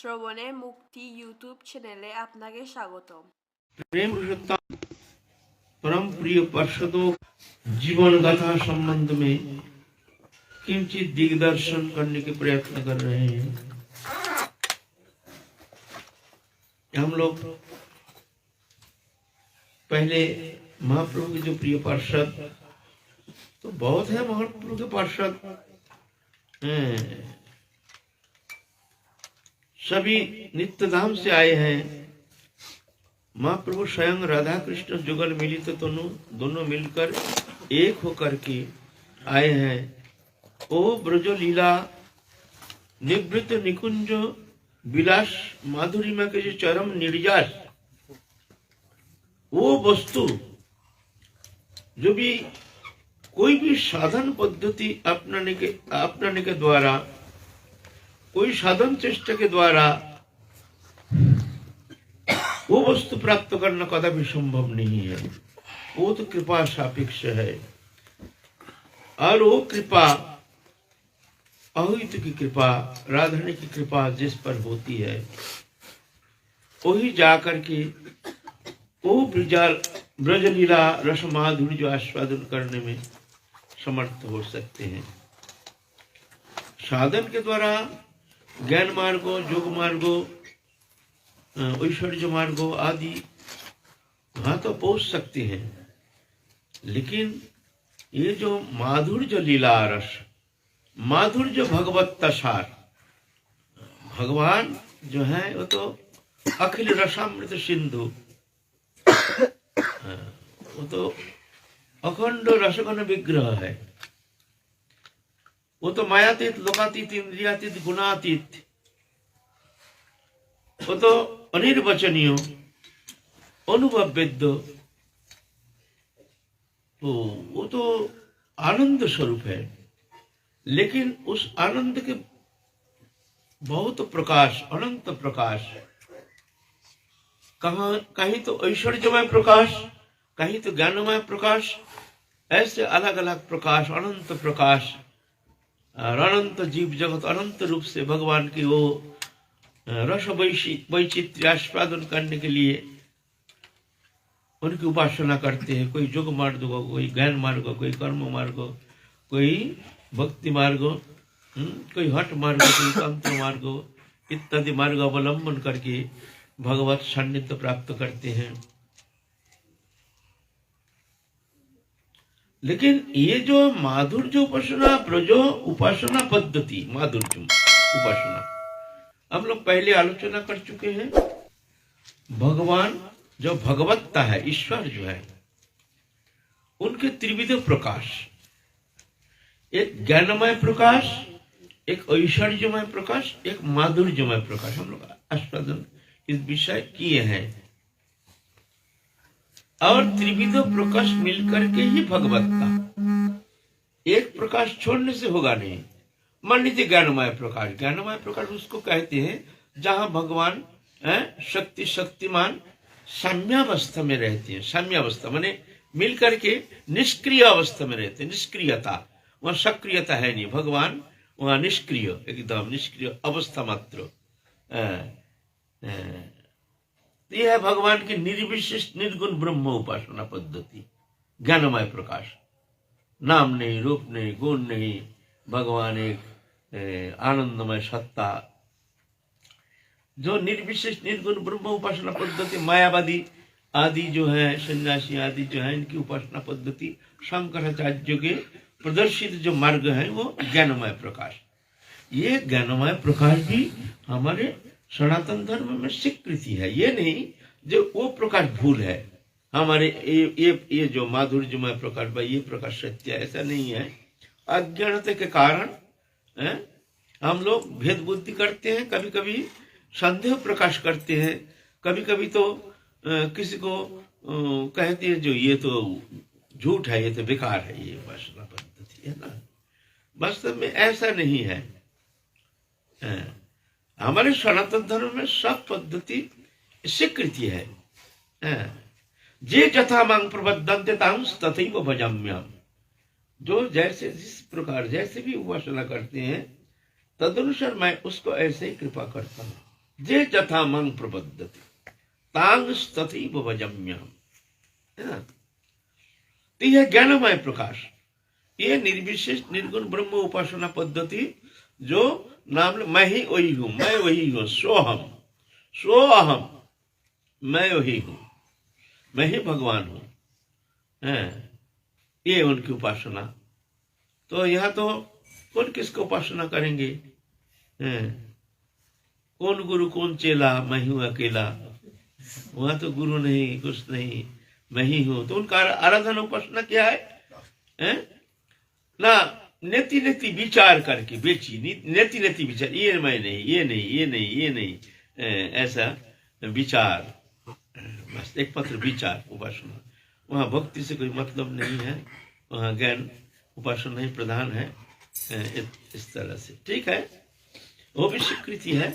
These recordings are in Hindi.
শ্রবণে মুক্তি ইউটিউব চ্যানেলে আপনাকে স্বাগতম। प्रेम पुरुषोत्तम परम प्रिय पार्षदों जीवन गाथा संबंध में किंचित दिग्दर्शन करने के प्रयत्न कर रहे हैं। हम लोग पहले महाप्रभु के जो प्रिय पार्षद तो बहुत है, महाप्रभु के पार्षद सभी नित्यधाम से आए हैं। महाप्रभु स्वयं राधा कृष्ण जुगल मिलित तो दोनों मिलकर एक होकर के आए हैं। ओ ब्रज लीला निवृत्त निकुंज विलास माधुरिमा के जो चरम निर्यास, वो वस्तु जो भी कोई भी साधन पद्धति अपनाने के द्वारा, कोई साधन चेष्टा के द्वारा वो वस्तु प्राप्त करना कदापि संभव नहीं है। वो तो कृपा सापेक्ष है, और वो कृपा अहित की कृपा, राधारानी की कृपा जिस पर होती है वही जाकर के वो ब्रजलीला रस माधुर्य जो आस्वादन करने में समर्थ हो सकते हैं। साधन के द्वारा ज्ञान मार्गों, योग मार्गों, ऐश्वर्य मार्गों आदि वहां तो पहुंच सकते हैं, लेकिन ये जो माधुर्य लीला रस, माधुर्य भगवत सार, भगवान जो है वो तो अखिल रसामृत सिंधु, वो तो अखंड रसघन विग्रह है। वो तो मायातीत, लोकातीत, इंद्रियातीत, गुणातीत, वो तो अनिर्वचनीय, अनुभव वेद्य, वो तो आनंद स्वरूप है। लेकिन उस आनंद के बहुत प्रकाश, अनंत प्रकाश, कहीं तो ऐश्वर्यमय प्रकाश, कहीं तो ज्ञानमय प्रकाश, ऐसे अलग अलग प्रकाश, अनंत प्रकाश, और अनंत जीव जगत अनंत रूप से भगवान की वो रस वैचित्र्य आस्वादन करने के लिए उनकी उपासना करते हैं। कोई योग मार्ग हो, कोई ज्ञान मार्ग हो, कोई कर्म मार्ग हो, कोई भक्ति मार्ग हो, कोई हठ मार्ग, कोई तंत्र मार्ग इत्यादि मार्ग अवलंबन करके भगवत सान्निध्य प्राप्त करते हैं। लेकिन ये जो माधुर्य उपासना, ब्रजो उपासना पद्धति, माधुर्य उपासना हम लोग पहले आलोचना कर चुके हैं। भगवान जो भगवत्ता है, ईश्वर जो है, उनके त्रिविध प्रकाश, एक ज्ञानमय प्रकाश, एक ऐश्वर्यमय प्रकाश, एक माधुर्यमय प्रकाश, हम लोग आस्वादन इस विषय किए हैं। और त्रिविध प्रकाश मिलकर के ही भगवत्ता, एक प्रकाश छोड़ने से होगा नहीं। मान लीजिए ज्ञानमय प्रकाश, ज्ञानमय प्रकाश उसको कहते हैं जहां भगवान शक्तिमान साम्यावस्था में रहते हैं। साम्यावस्था माने मिलकर के निष्क्रिय अवस्था में रहते हैं। निष्क्रियता, वहां सक्रियता है नहीं, भगवान वहां निष्क्रिय, एकदम निष्क्रिय अवस्था मात्र। यह है भगवान की निर्विशेष निर्गुण ब्रह्म उपासना पद्धति, ज्ञानमय प्रकाश। नाम नहीं, रूप नहीं, गुण नहीं, भगवान एक आनंदमय सत्ता। जो निर्विशेष निर्गुण ब्रह्म उपासना पद्धति, मायावादी आदि जो है, सन्यासी आदि जो है, इनकी उपासना पद्धति शंकराचार्य के प्रदर्शित जो मार्ग है वो ज्ञानमय प्रकाश। ये ज्ञानमय प्रकाश भी हमारे सनातन धर्म में स्वीकृति है। ये नहीं जो वो प्रकाश भूल है हमारे, ये जो माधुर्यमय प्रकाश भाई ये प्रकाश सत्य, ऐसा नहीं है। अज्ञानता के कारण हम लोग भेद बुद्धि करते हैं, कभी कभी संदेह प्रकाश करते हैं, कभी कभी तो किसी को कहते हैं जो ये तो झूठ है, ये तो बेकार है, ये उपासना पद्धति है ना। वास्तव में ऐसा नहीं है। हमारे सनातन धर्म में सब पद्धति स्वीकृति है। जे जथा मांग प्रबद्धन्ते तांस तथैव भजाम्यहम्। जो जैसे जिस प्रकार जैसे भी उपासना करते हैं तदनुसार मैं उसको ऐसे ही कृपा करता हूँ। जे यथा मंग प्रपद्यते तांग तथैव भजम्यहम्, है ना। तो यह ज्ञानमय प्रकाश, ये निर्विशेष निर्गुण ब्रह्म उपासना पद्धति जो नाम मैं ही वही हूं, मैं वही हूं, सोहम सोअहम, मैं वही हूं, मैं ही भगवान हूं, ये उनकी उपासना। तो यहाँ तो कौन किसको उपासना करेंगे, कौन गुरु कौन चेला, मैं हूं अकेला। वहां तो गुरु नहीं कुछ नहीं, मैं ही हूं। तो उनका आराधना उपासना क्या है? ना नेति नेति विचार करके बेची, नेति नेति विचार, ये मैं नहीं, ये नहीं, ये नहीं, ये नहीं, ऐसा विचार, बस एक पत्र विचार उपासना। वहाँ भक्ति से कोई मतलब नहीं है, वहाँ ज्ञान उपासना ही प्रधान है। इस तरह से ठीक है, वो भी स्वीकृति है।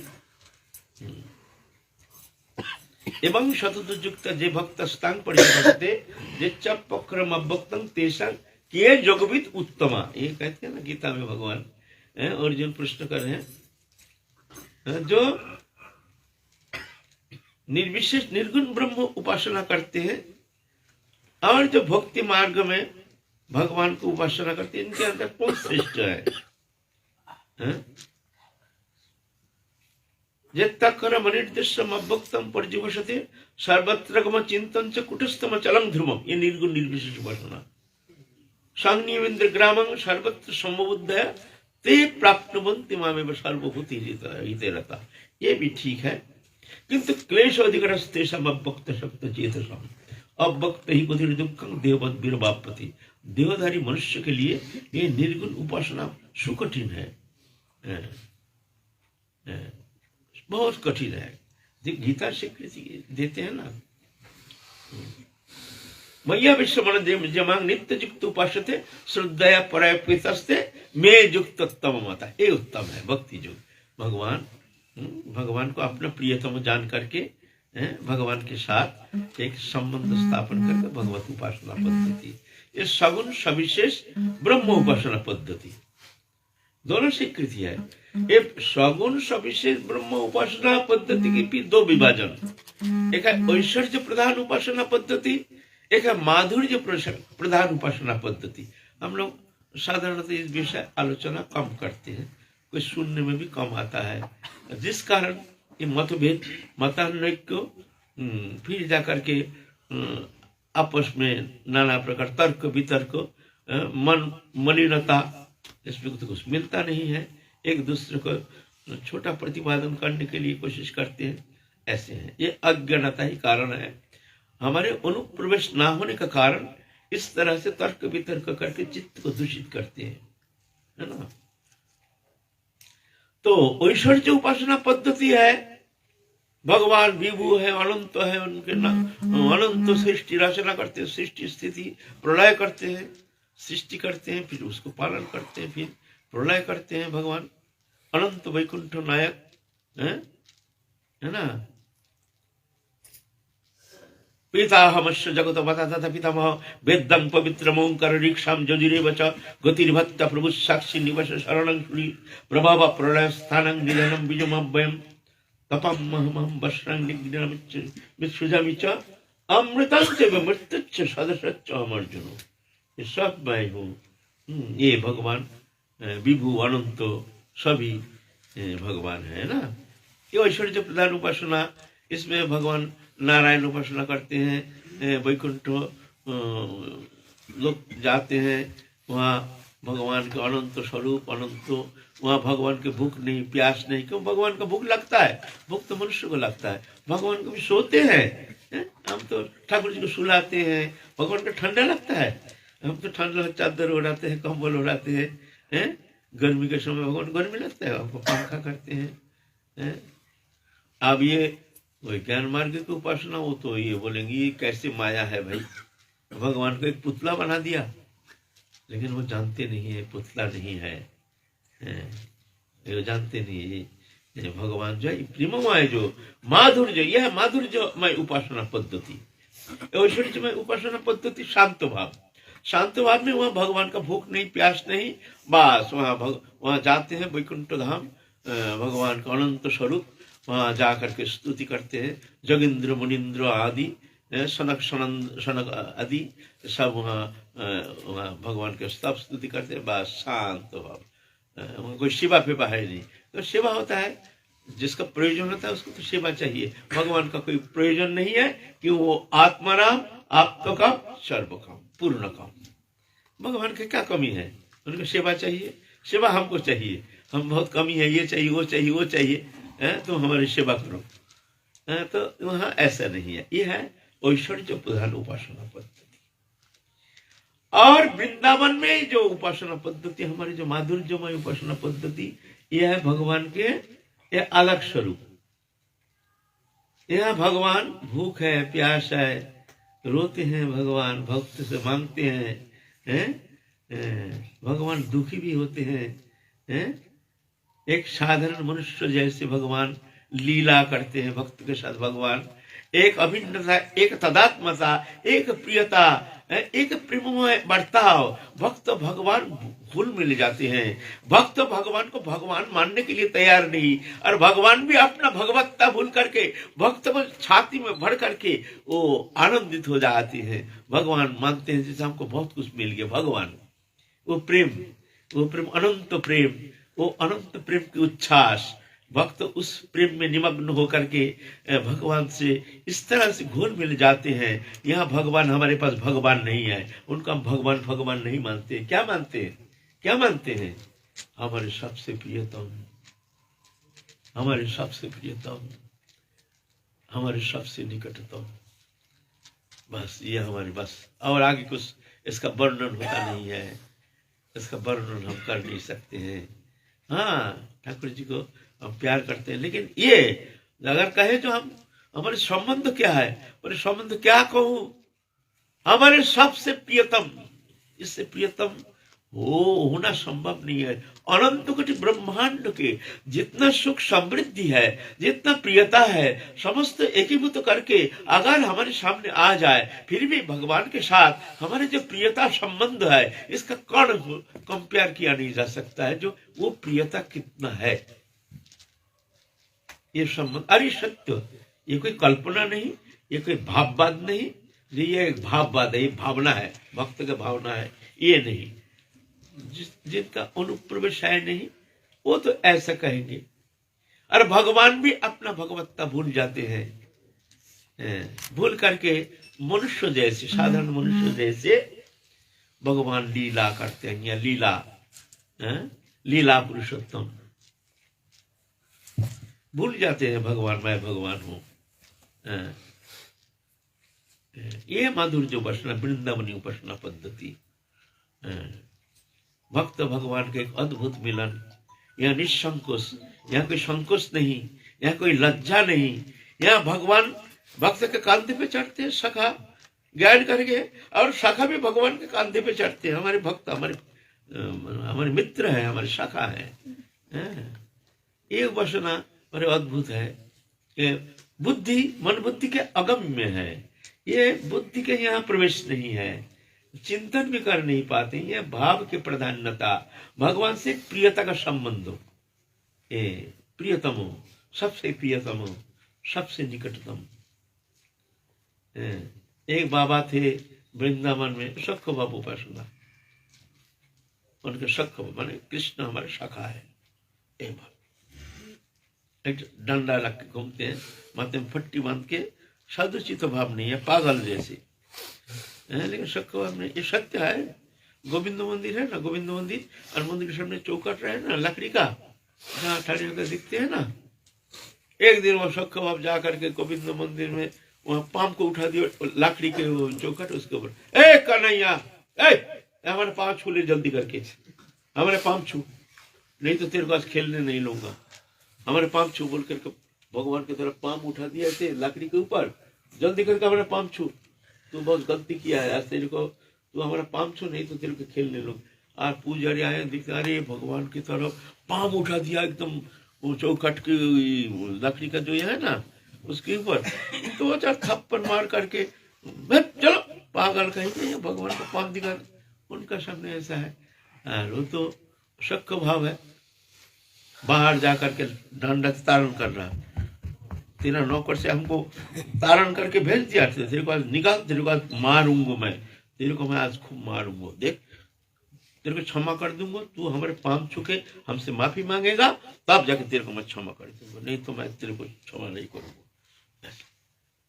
एवं शतुजुक्त जे भक्त स्तांग परिभक्ते जे चक्रम अभक्तम तेषां के जोगविद उत्तमा, ये कहते हैं ना गीता में भगवान। अर्जुन प्रश्न कर रहे हैं, जो निर्विशेष निर्गुण ब्रह्म उपासना करते हैं और जो भक्ति मार्ग में भगवान को उपासना करते हैं, इनके अंदर कौन श्रेष्ठ है? जे तक्रम अनिर्दिष्टम अभक्तम पर्यवसते सर्वत्र चिंतन च कुटस्थम चलम ध्रुवम, ये निर्गुण निर्विशेष उपासना। संनिवेन्द्र ग्रामं सर्वत्र समबुद्धया ते प्राप्नुवन्ति मामेव सर्वभूति हितेरता, ये भी ठीक है। किंतु क्लेश अधिकरस्तेषाम् अभक्त शक्त चेतसाम्, अभक्त ही कुधिर दुःखं देववत् विरवाप्यति। देवधारी मनुष्य के लिए ये निर्गुण उपासना सुकठिन है, बहुत कठिन है। गीता स्वीकृति देते हैं ना, मय्या विश्वमन जमांग नित्य युक्त उपासते श्रद्धया परायपितस्ते मे युक्तोत्तम मता, ये उत्तम है भक्ति जो भगवान को अपना प्रियतम जान करके भगवान के साथ एक संबंध स्थापन करके भगवत उपासना पद्धति, ये सगुण सविशेष ब्रह्म उपासना पद्धति, दोनों स्वीकृति है। ये सगुण सविशेष ब्रह्म उपासना पद्धति की भी दो विभाजन, एक है ऐश्वर्य प्रधान उपासना पद्धति, एक है माधुर्य प्रधान उपासना पद्धति। हम लोग साधारणतः इस विषय आलोचना कम करते हैं, कोई सुनने में भी कम आता है, जिस कारण ये मतभेद मतानैक्य फिर जाकर के आपस में नाना प्रकार तर्क वितर्क मन मलिनता, इसमें तो कुछ मिलता नहीं है। एक दूसरे को छोटा प्रतिपादन करने के लिए कोशिश करते हैं, ऐसे हैं। ये अज्ञानता ही कारण है, हमारे अनुप्रवेश ना होने का कारण इस तरह से तर्क वितर्क करके चित्त को दूषित करते हैं, है ना। तो ऐश्वर्य उपासना पद्धति है, भगवान विभु है, अनंत है, उनके अनंत सृष्टि रचना करते हैं, सृष्टि स्थिति प्रलय करते हैं, सृष्टि करते हैं, फिर उसको पालन करते हैं, फिर प्रलय करते हैं। भगवान अनंत वैकुंठ नायक है ना। पिताहमस्य जगत वतत पितामह वेदं पवित्रम ओंकार ऋक्षाम जजुरेव च गतिर्भक्त प्रभु साक्षी निवस शरणं श्री प्रभाव प्रलय स्थानं निधनं बीजमव्ययं तपं महमहं वस्त्रं निग्रहं विसृजामि च अमृतं च मृत्युं च सदसच्च अर्जुन, ये सब मैं हूँ। ये भगवान विभु अनंत सभी भगवान है ना। ये ऐश्वर्य प्रधान उपासना, इसमें भगवान नारायण उपासना करते हैं, वैकुंठ लोग जाते हैं, वहाँ भगवान के अनंत स्वरूप अनंत, वहाँ भगवान के भूख नहीं प्यास नहीं। क्यों? भगवान का भूख लगता है, भूख तो मनुष्य को लगता है। भगवान को भी सोते हैं, हम तो ठाकुर जी को सुलाते हैं, भगवान को ठंडा लगता है, हम तो ठंडा चादर उड़ाते हैं, कंबल उड़ाते हैं। गर्मी के समय भगवान गर्मी लगता है, हमको पंखा करते हैं। अब ये ज्ञान मार्ग की उपासना, वो तो ये बोलेंगे ये कैसे माया है भाई, भगवान को एक पुतला बना दिया, लेकिन वो जानते नहीं है पुतला नहीं है, वो जानते नहीं है भगवान जो प्रेममय जो माधुर्य, यह माधुर्यमय उपासना पद्धति, ऐश्वर्यमय उपासना पद्धति शांत भाव। शांत भाव में वहाँ भगवान का भूख नहीं प्यास नहीं, बस वहाँ जाते हैं वैकुंठ धाम, भगवान का अनंत स्वरूप, वहाँ जा करके स्तुति करते हैं। जोगिंद्र मुनिंद्र आदि सनक सनंद सनक आदि सब वहाँ भगवान के सब स्तुति करते हैं। बस शांत भाव, कोई सेवा फेवा है नहीं। तो सेवा होता है जिसका प्रयोजन होता है उसको तो सेवा चाहिए। भगवान का कोई प्रयोजन नहीं है कि वो आत्माराम आत्मकाम सर्वकाम पूर्ण काम। भगवान की क्या कमी है? उनको सेवा चाहिए, सेवा हमको चाहिए। हम बहुत कमी है, ये चाहिए वो चाहिए वो चाहिए, तो हमारी सेवा करो। तो वहाँ ऐसा नहीं है। ये है ऐश्वर्य प्रधान उपासना पद्धति। और वृंदावन में जो उपासना पद्धति, हमारी जो माधुर्यमय उपासना पद्धति, यह है भगवान के ये अलग स्वरूप। यह भगवान भूख है, प्यास है, रोते हैं, भगवान भक्त से मांगते हैं, भगवान दुखी भी होते हैं। एक साधारण मनुष्य जैसे भगवान लीला करते हैं भक्त के साथ। भगवान एक अभिन्नता, एक तदात्मता, एक प्रियता, एक प्रेममय बर्ताव। भक्त भगवान घुल मिल जाते हैं। भक्त भगवान को भगवान मानने के लिए तैयार नहीं, और भगवान भी अपना भगवत्ता भूल करके भक्त को छाती में भर करके वो आनंदित हो जाते हैं। भगवान मानते हैं जैसे हमको बहुत कुछ मिल गया। भगवान वो प्रेम, अनंत प्रेम, वो अनंत प्रेम की उच्छ्वास। भक्त उस प्रेम में निमग्न होकर के भगवान से इस तरह से घुल मिल जाते हैं। यहाँ भगवान, हमारे पास भगवान नहीं है, उनका भगवान भगवान नहीं मानते। क्या मानते हैं? क्या मानते हैं? हमारे सबसे प्रियतम, हमारे सबसे प्रियतम, हमारे सबसे निकटतम। बस ये हमारे, बस और आगे कुछ इसका वर्णन होता नहीं है। इसका वर्णन हम कर नहीं सकते हैं। हाँ, ठाकुर जी को हम प्यार करते हैं, लेकिन ये अगर कहे जो हम, हमारे संबंध क्या है, हमारे संबंध क्या कहूं, हमारे सबसे प्रियतम, इससे प्रियतम वो होना संभव नहीं है। अनंत कोटि ब्रह्मांड के जितना सुख समृद्धि है, जितना प्रियता है, समस्त एकीभूत करके अगर हमारे सामने आ जाए, फिर भी भगवान के साथ हमारे जो प्रियता संबंध है, इसका कण कंपेयर किया नहीं जा सकता है। जो वो प्रियता कितना है, ये संबंध। अरे सत्य, ये कोई कल्पना नहीं, ये कोई भाववाद नहीं, ये एक भाववाद है, ये भावना है, भक्त का भावना है, ये नहीं। जिनका अनुप्रवेश है नहीं, वो तो ऐसा कहेंगे। और भगवान भी अपना भगवत्ता भूल जाते हैं। भूल करके मनुष्य जैसे, साधारण मनुष्य जैसे भगवान लीला करते हैं। या लीला, लीला पुरुषोत्तम भूल जाते हैं भगवान, मैं भगवान हूं। ये माधुर्य उपासना, वृंदावनी उपासना पद्धति। भक्त भगवान के एक अद्भुत मिलन। यहाँ निसंकोच, यहाँ कोई संकोच नहीं, यहाँ कोई लज्जा नहीं। यहाँ भगवान भक्त के कांधे पे चढ़ते हैं, सखा ज्ञान करके, और सखा भी भगवान के कांधे पे चढ़ते हैं। हमारे भक्त हमारे मित्र है, हमारे सखा है। ये उपासना बड़े अद्भुत है। बुद्धि, मन बुद्धि के अगम में है। ये बुद्धि के यहाँ प्रवेश नहीं है, चिंतन भी कर नहीं पाते। ये भाव की प्रधानता, भगवान से प्रियता का संबंध हो, प्रियतम हो, सबसे प्रियतम हो, सबसे निकटतम। एक बाबा थे वृंदावन में, सख्य बाबू उपासना। उनके सख्य माने कृष्ण हमारे शाखा है। एक बार एक डंडा रख के घूमते हैं, माथे में फट्टी बांध के, साधुचित भाव नहीं है, पागल जैसे, लेकिन सख्य भाव नहीं। ये सत्य है। गोविंद मंदिर है ना, गोविंद मंदिर, और मंदिर के सामने चौकट रहे ना लकड़ी का, जहाँ ठहरे होकर दिखते हैं ना। एक दिन वो सख्य भाव जा करके गोविंद मंदिर में वहां पाम को उठा दिया, लकड़ी के वो चौकट, उसके ऊपर, ए कन्हैया, हमारे पाँव छू ले जल्दी करके, हमारे पाँव छू, नहीं तो तेरे पास खेलने नहीं लूंगा, हमारे पाँव छू बोल करके भगवान की तरफ पाम उठा दिया ऐसे लकड़ी के ऊपर, जल्दी करके हमारे पाम छू, तू बहुत गलती किया है, आज तेरे को, तू हमारा पाम छू, नहीं तो तेरे को खेलने लो। आज पुजारी आए, दिखते अरे भगवान की तरफ पाम उठा दिया एकदम वो चौखट की लकड़ी का जो है ना उसके ऊपर, तो चार थप्पड़ मार करके चलो पागल कहीं भगवान को पाम दिखा। उनका सामने ऐसा है, वो तो शक भाव है। बाहर जाकर के दंड तारण कर रहा, तेरा नौकर से हमको तारण करके भेज दिया, तेरे को आज निकाल, तेरे को आज मारूंगा मैं, तेरे को मैं आज खूब मारूंगा, देख तेरे को क्षमा कर दूंगा, तू हमारे पांव छुके हमसे माफी मांगेगा तब जाके तेरे को मैं क्षमा कर दूंगा, नहीं तो मैं तेरे को क्षमा नहीं करूंगा।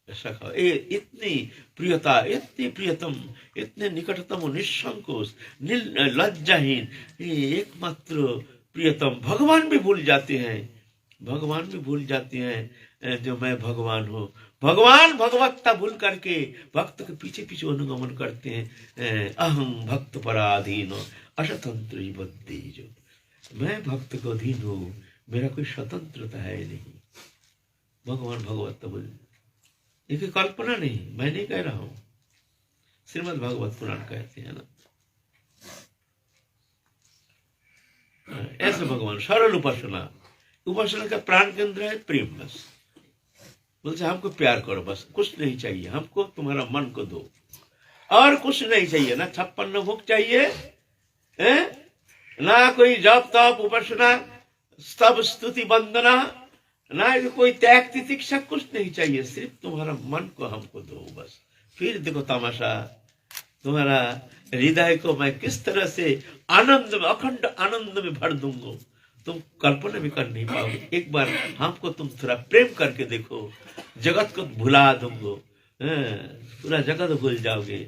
ऐसा कहा। इतनी प्रियता, इतनी प्रियतम, इतने निकटतम, निसंकोच, लज्जाहीन, एकमात्र प्रियतम। भगवान भी भूल जाते हैं, भगवान भी भूल जाते हैं जो मैं भगवान हूँ। भगवान भगवत्ता भूल करके भक्त के पीछे पीछे अनुगमन करते हैं। अहं भक्त पराधीन अस्वतंत्र बद्धि, जो मैं भक्त को अधीन हूँ, मेरा कोई स्वतंत्रता है नहीं। भगवान भगवत्ता बोल, ये कल्पना नहीं, मैं नहीं कह रहा हूं, श्रीमद् भागवत पुराण कहते हैं ना। ऐसे भगवान सरल उपासना, उपासना का प्राण केंद्र है प्रेम। बस बोलते हमको प्यार करो, बस कुछ नहीं चाहिए हमको, तुम्हारा मन को दो, और कुछ नहीं चाहिए। ना 56 भोग चाहिए, ना कोई जप तप उपासना स्तव स्तुति वंदना, ना कोई त्याग तितिक्षा, कुछ नहीं चाहिए, सिर्फ तुम्हारा मन को हमको दो बस। फिर देखो तमाशा, तुम्हारा हृदय को मैं किस तरह से आनंद में, अखंड आनंद में भर दूंगा, तुम कल्पना भी कर नहीं पाओगे। एक बार हमको तुम थोड़ा प्रेम करके देखो, जगत को भुला दूंगो, पूरा जगत भूल जाओगे।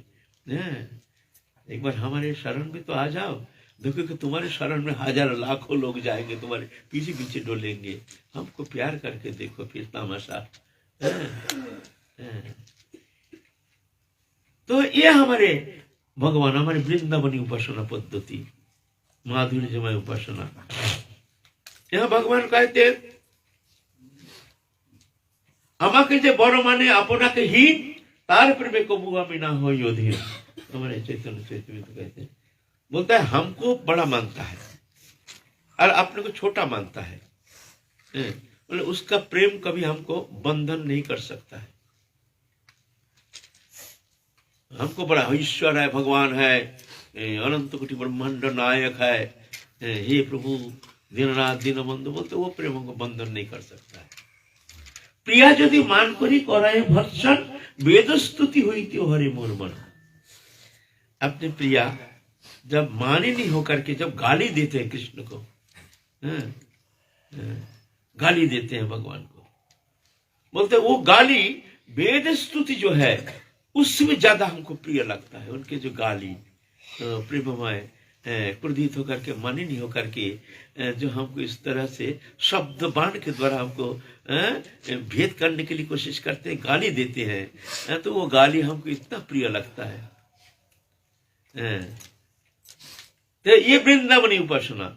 एक बार हमारे शरण में तो आ जाओ, देखो कि तुम्हारे शरण में हजारों लाखों लोग जाएंगे, तुम्हारे पीछे पीछे डोलेंगे। हमको प्यार करके देखो, फिर तमाशा। तो ये हमारे भगवान, हमारे वृंदावनी उपासना पद्धति, माधुर्यमय उपासना। यहाँ भगवान कहते আমাকে যে বড় মানে আপনাকে হীন, তার প্রেমে কবু আমি না হই অধীর। हमारे चैतन्य चैतन्य कहते हैं, बोलता है हमको बड़ा मानता है और अपने को छोटा मानता है, मतलब उसका प्रेम कभी हमको बंधन नहीं कर सकता है। हमको बड़ा ईश्वर है, भगवान है, अनंत कोटि ब्रह्मांड नायक है, हे प्रभु दिन रात दिन बंधु, बोलते वो प्रेम हमको बंधन नहीं कर सकता है। प्रिया यदि मान करी कराए भर्षण, वेद स्तुति हुई थी हरि मोर मन। अपने प्रिया जब माने नहीं होकर के जब गाली देते हैं कृष्ण को, गाली देते हैं भगवान को, बोलते वो गाली वेद स्तुति जो है उससे ज्यादा हमको प्रिय लगता है। उनके जो गाली प्रेममय, क्रोधित होकर के, माने नहीं होकर के जो हमको इस तरह से शब्द बाण के द्वारा हमको भेद करने के लिए कोशिश करते हैं, गाली देते हैं, तो वो गाली हमको इतना प्रिय लगता है। तो ये वृंदावनी उपासना।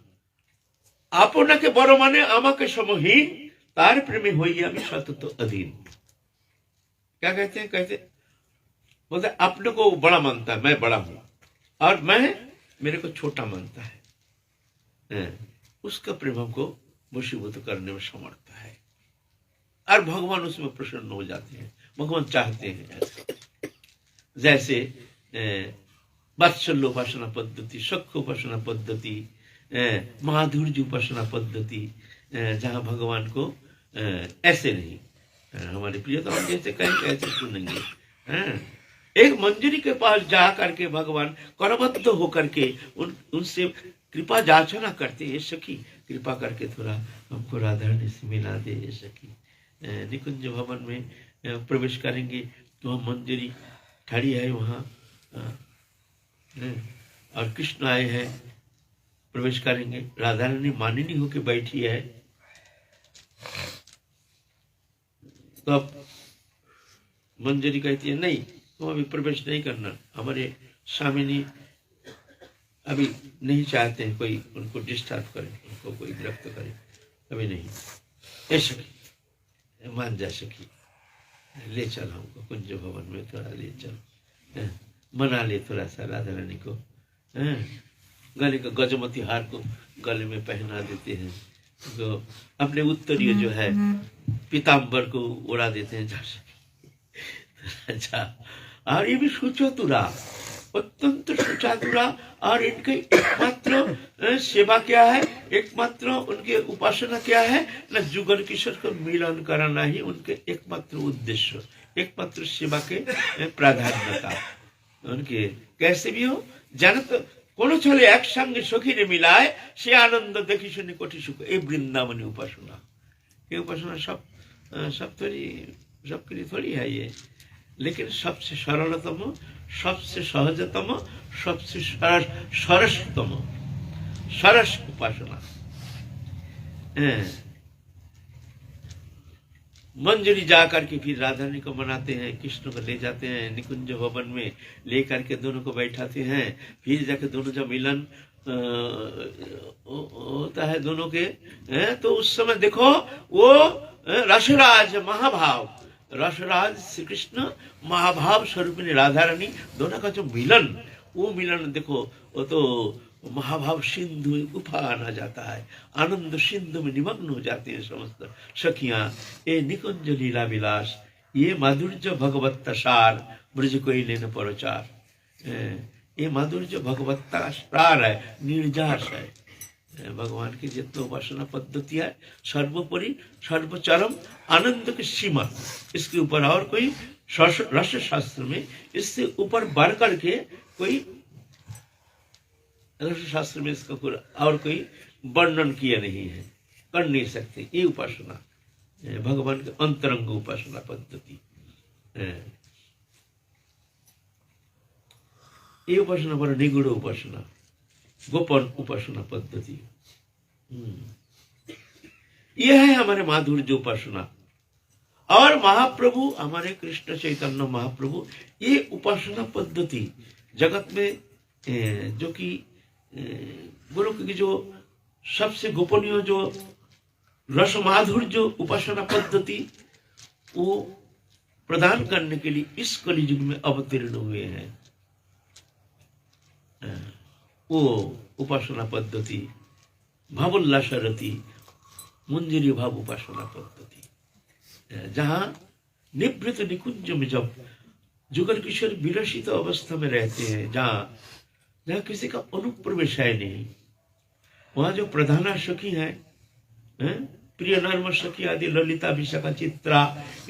আপনাকে বড় মানে আমাকে সমহীন, তার প্রেমে হই আমি সতত अधीन। क्या कहते हैं? कहते बोलते अपने को बड़ा मानता है, मैं बड़ा हूं, और मैं मेरे को छोटा मानता है, उसका प्रेम हमको वशीभूत करने में समर्थ है, और भगवान उसमें प्रसन्न हो जाते हैं। भगवान चाहते हैं ऐसा। जैसे वात्सल्य उपासना पद्धति, सख्य उपासना पद्धति, माधुर्य उपासना पद्धति, जहाँ भगवान को ऐसे नहीं, हमारे प्रियतम जैसे कहेंगे ऐसे सुनेंगे। एक मंजरी के पास जा करके भगवान करबद्ध होकर के उनसे कृपा याचना करते, ये सखी कृपा करके थोड़ा हमको राधा रानी से मिला दे, ये सखी। निकुंज भवन में प्रवेश करेंगे तो हम मंजरी खड़ी है वहाँ, और कृष्ण आए हैं, प्रवेश करेंगे, राधा रानी मानिनी होके बैठी है, तो अब मंजरी कहती है नहीं तुम अभी प्रवेश नहीं करना, हमारे स्वामिनी अभी नहीं चाहते हैं कोई उनको डिस्टर्ब करे, उनको कोई विरक्त करे, अभी नहीं। ए सखी मान जा सखी, ले चल हमको कुंज भवन में, थोड़ा ले चल, मना ले थोड़ा सा राधा रानी को। गले का गजमती हार को गले में पहना देते हैं, तो अपने उत्तरीय जो है पीताम्बर को उड़ा देते हैं। अच्छा, और ये भी सोचो तुरा, अत्यंत सुचातुरा, और इनके एकमात्र सेवा क्या है, एकमात्र उनके उपासना क्या है ना, जुगल किशोर को मिलन कराना ही उनके एकमात्र उद्देश्य, एकमात्र सेवा के प्राधान्यता उनके। कैसे भी हो जानत কোনো ছলে একসঙ্গে সখীরে মিলায় সে আনন্দ দেখি শুনি কোটি সুখ, এই বৃন্দাবনী उपासना। ये उपासना सब सबके लिए थोड़ी है ये, लेकिन सबसे सरलतम, सबसे सहजतम, सबसे सरसतम सरस उपासना। मंजरी जाकर के फिर राधा रानी को मनाते हैं, कृष्ण को ले जाते हैं निकुंज भवन में, लेकर के दोनों को बैठाते हैं, फिर जाके दोनों जब मिलन होता है दोनों के, तो उस समय देखो वो रसराज महाभाव, रसराज श्री कृष्ण, महाभाव स्वरूपिणी राधा रानी, दोनों का जो मिलन, वो मिलन देखो, वो तो महाभाव सिंधु उफान आ जाता है, आनंद सिंधु में निमग्न हो जाती है समस्त सखियां। ये निकुंज लीला विलास, ये माधुर्य भगवत्ता सार, ब्रज कोई लेन परचार, ये माधुर्य भगवत्ता सार है, निर्जास है। भगवान की जितने उपासना पद्धति है, सर्वोपरि सर्वचरम आनंद की सीमा, इसके ऊपर और कोई रस शास्त्र में इससे ऊपर बढ़ करके कोई रस शास्त्र में इसका और कोई वर्णन किया नहीं है, कर नहीं सकते। ये उपासना भगवान के अंतरंग उपासना पद्धति, ये उपासना बड़ा निगूढ़ उपासना, गोपन उपासना पद्धति। ये है हमारे माधुर्य उपासना। और महाप्रभु हमारे कृष्ण चैतन्य महाप्रभु, ये उपासना पद्धति जगत में जो कि गुरु की जो सबसे गोपनीय जो रस माधुर्य उपासना पद्धति, वो प्रदान करने के लिए इस कलियुग में अवतीर्ण हुए हैं। वो उपासना पद्धति भावोल्लासरती मंजरी भाव उपासना पद्धति, जहाँ निवृत्त निकुंज में जब जुगल किशोर विलसित अवस्था में रहते हैं, जहाँ किसी का अनुप्रवेश है नहीं, वहाँ जो प्रधाना सखी है, प्रिय नर्म सखी आदि ललिता विशाखा चित्रा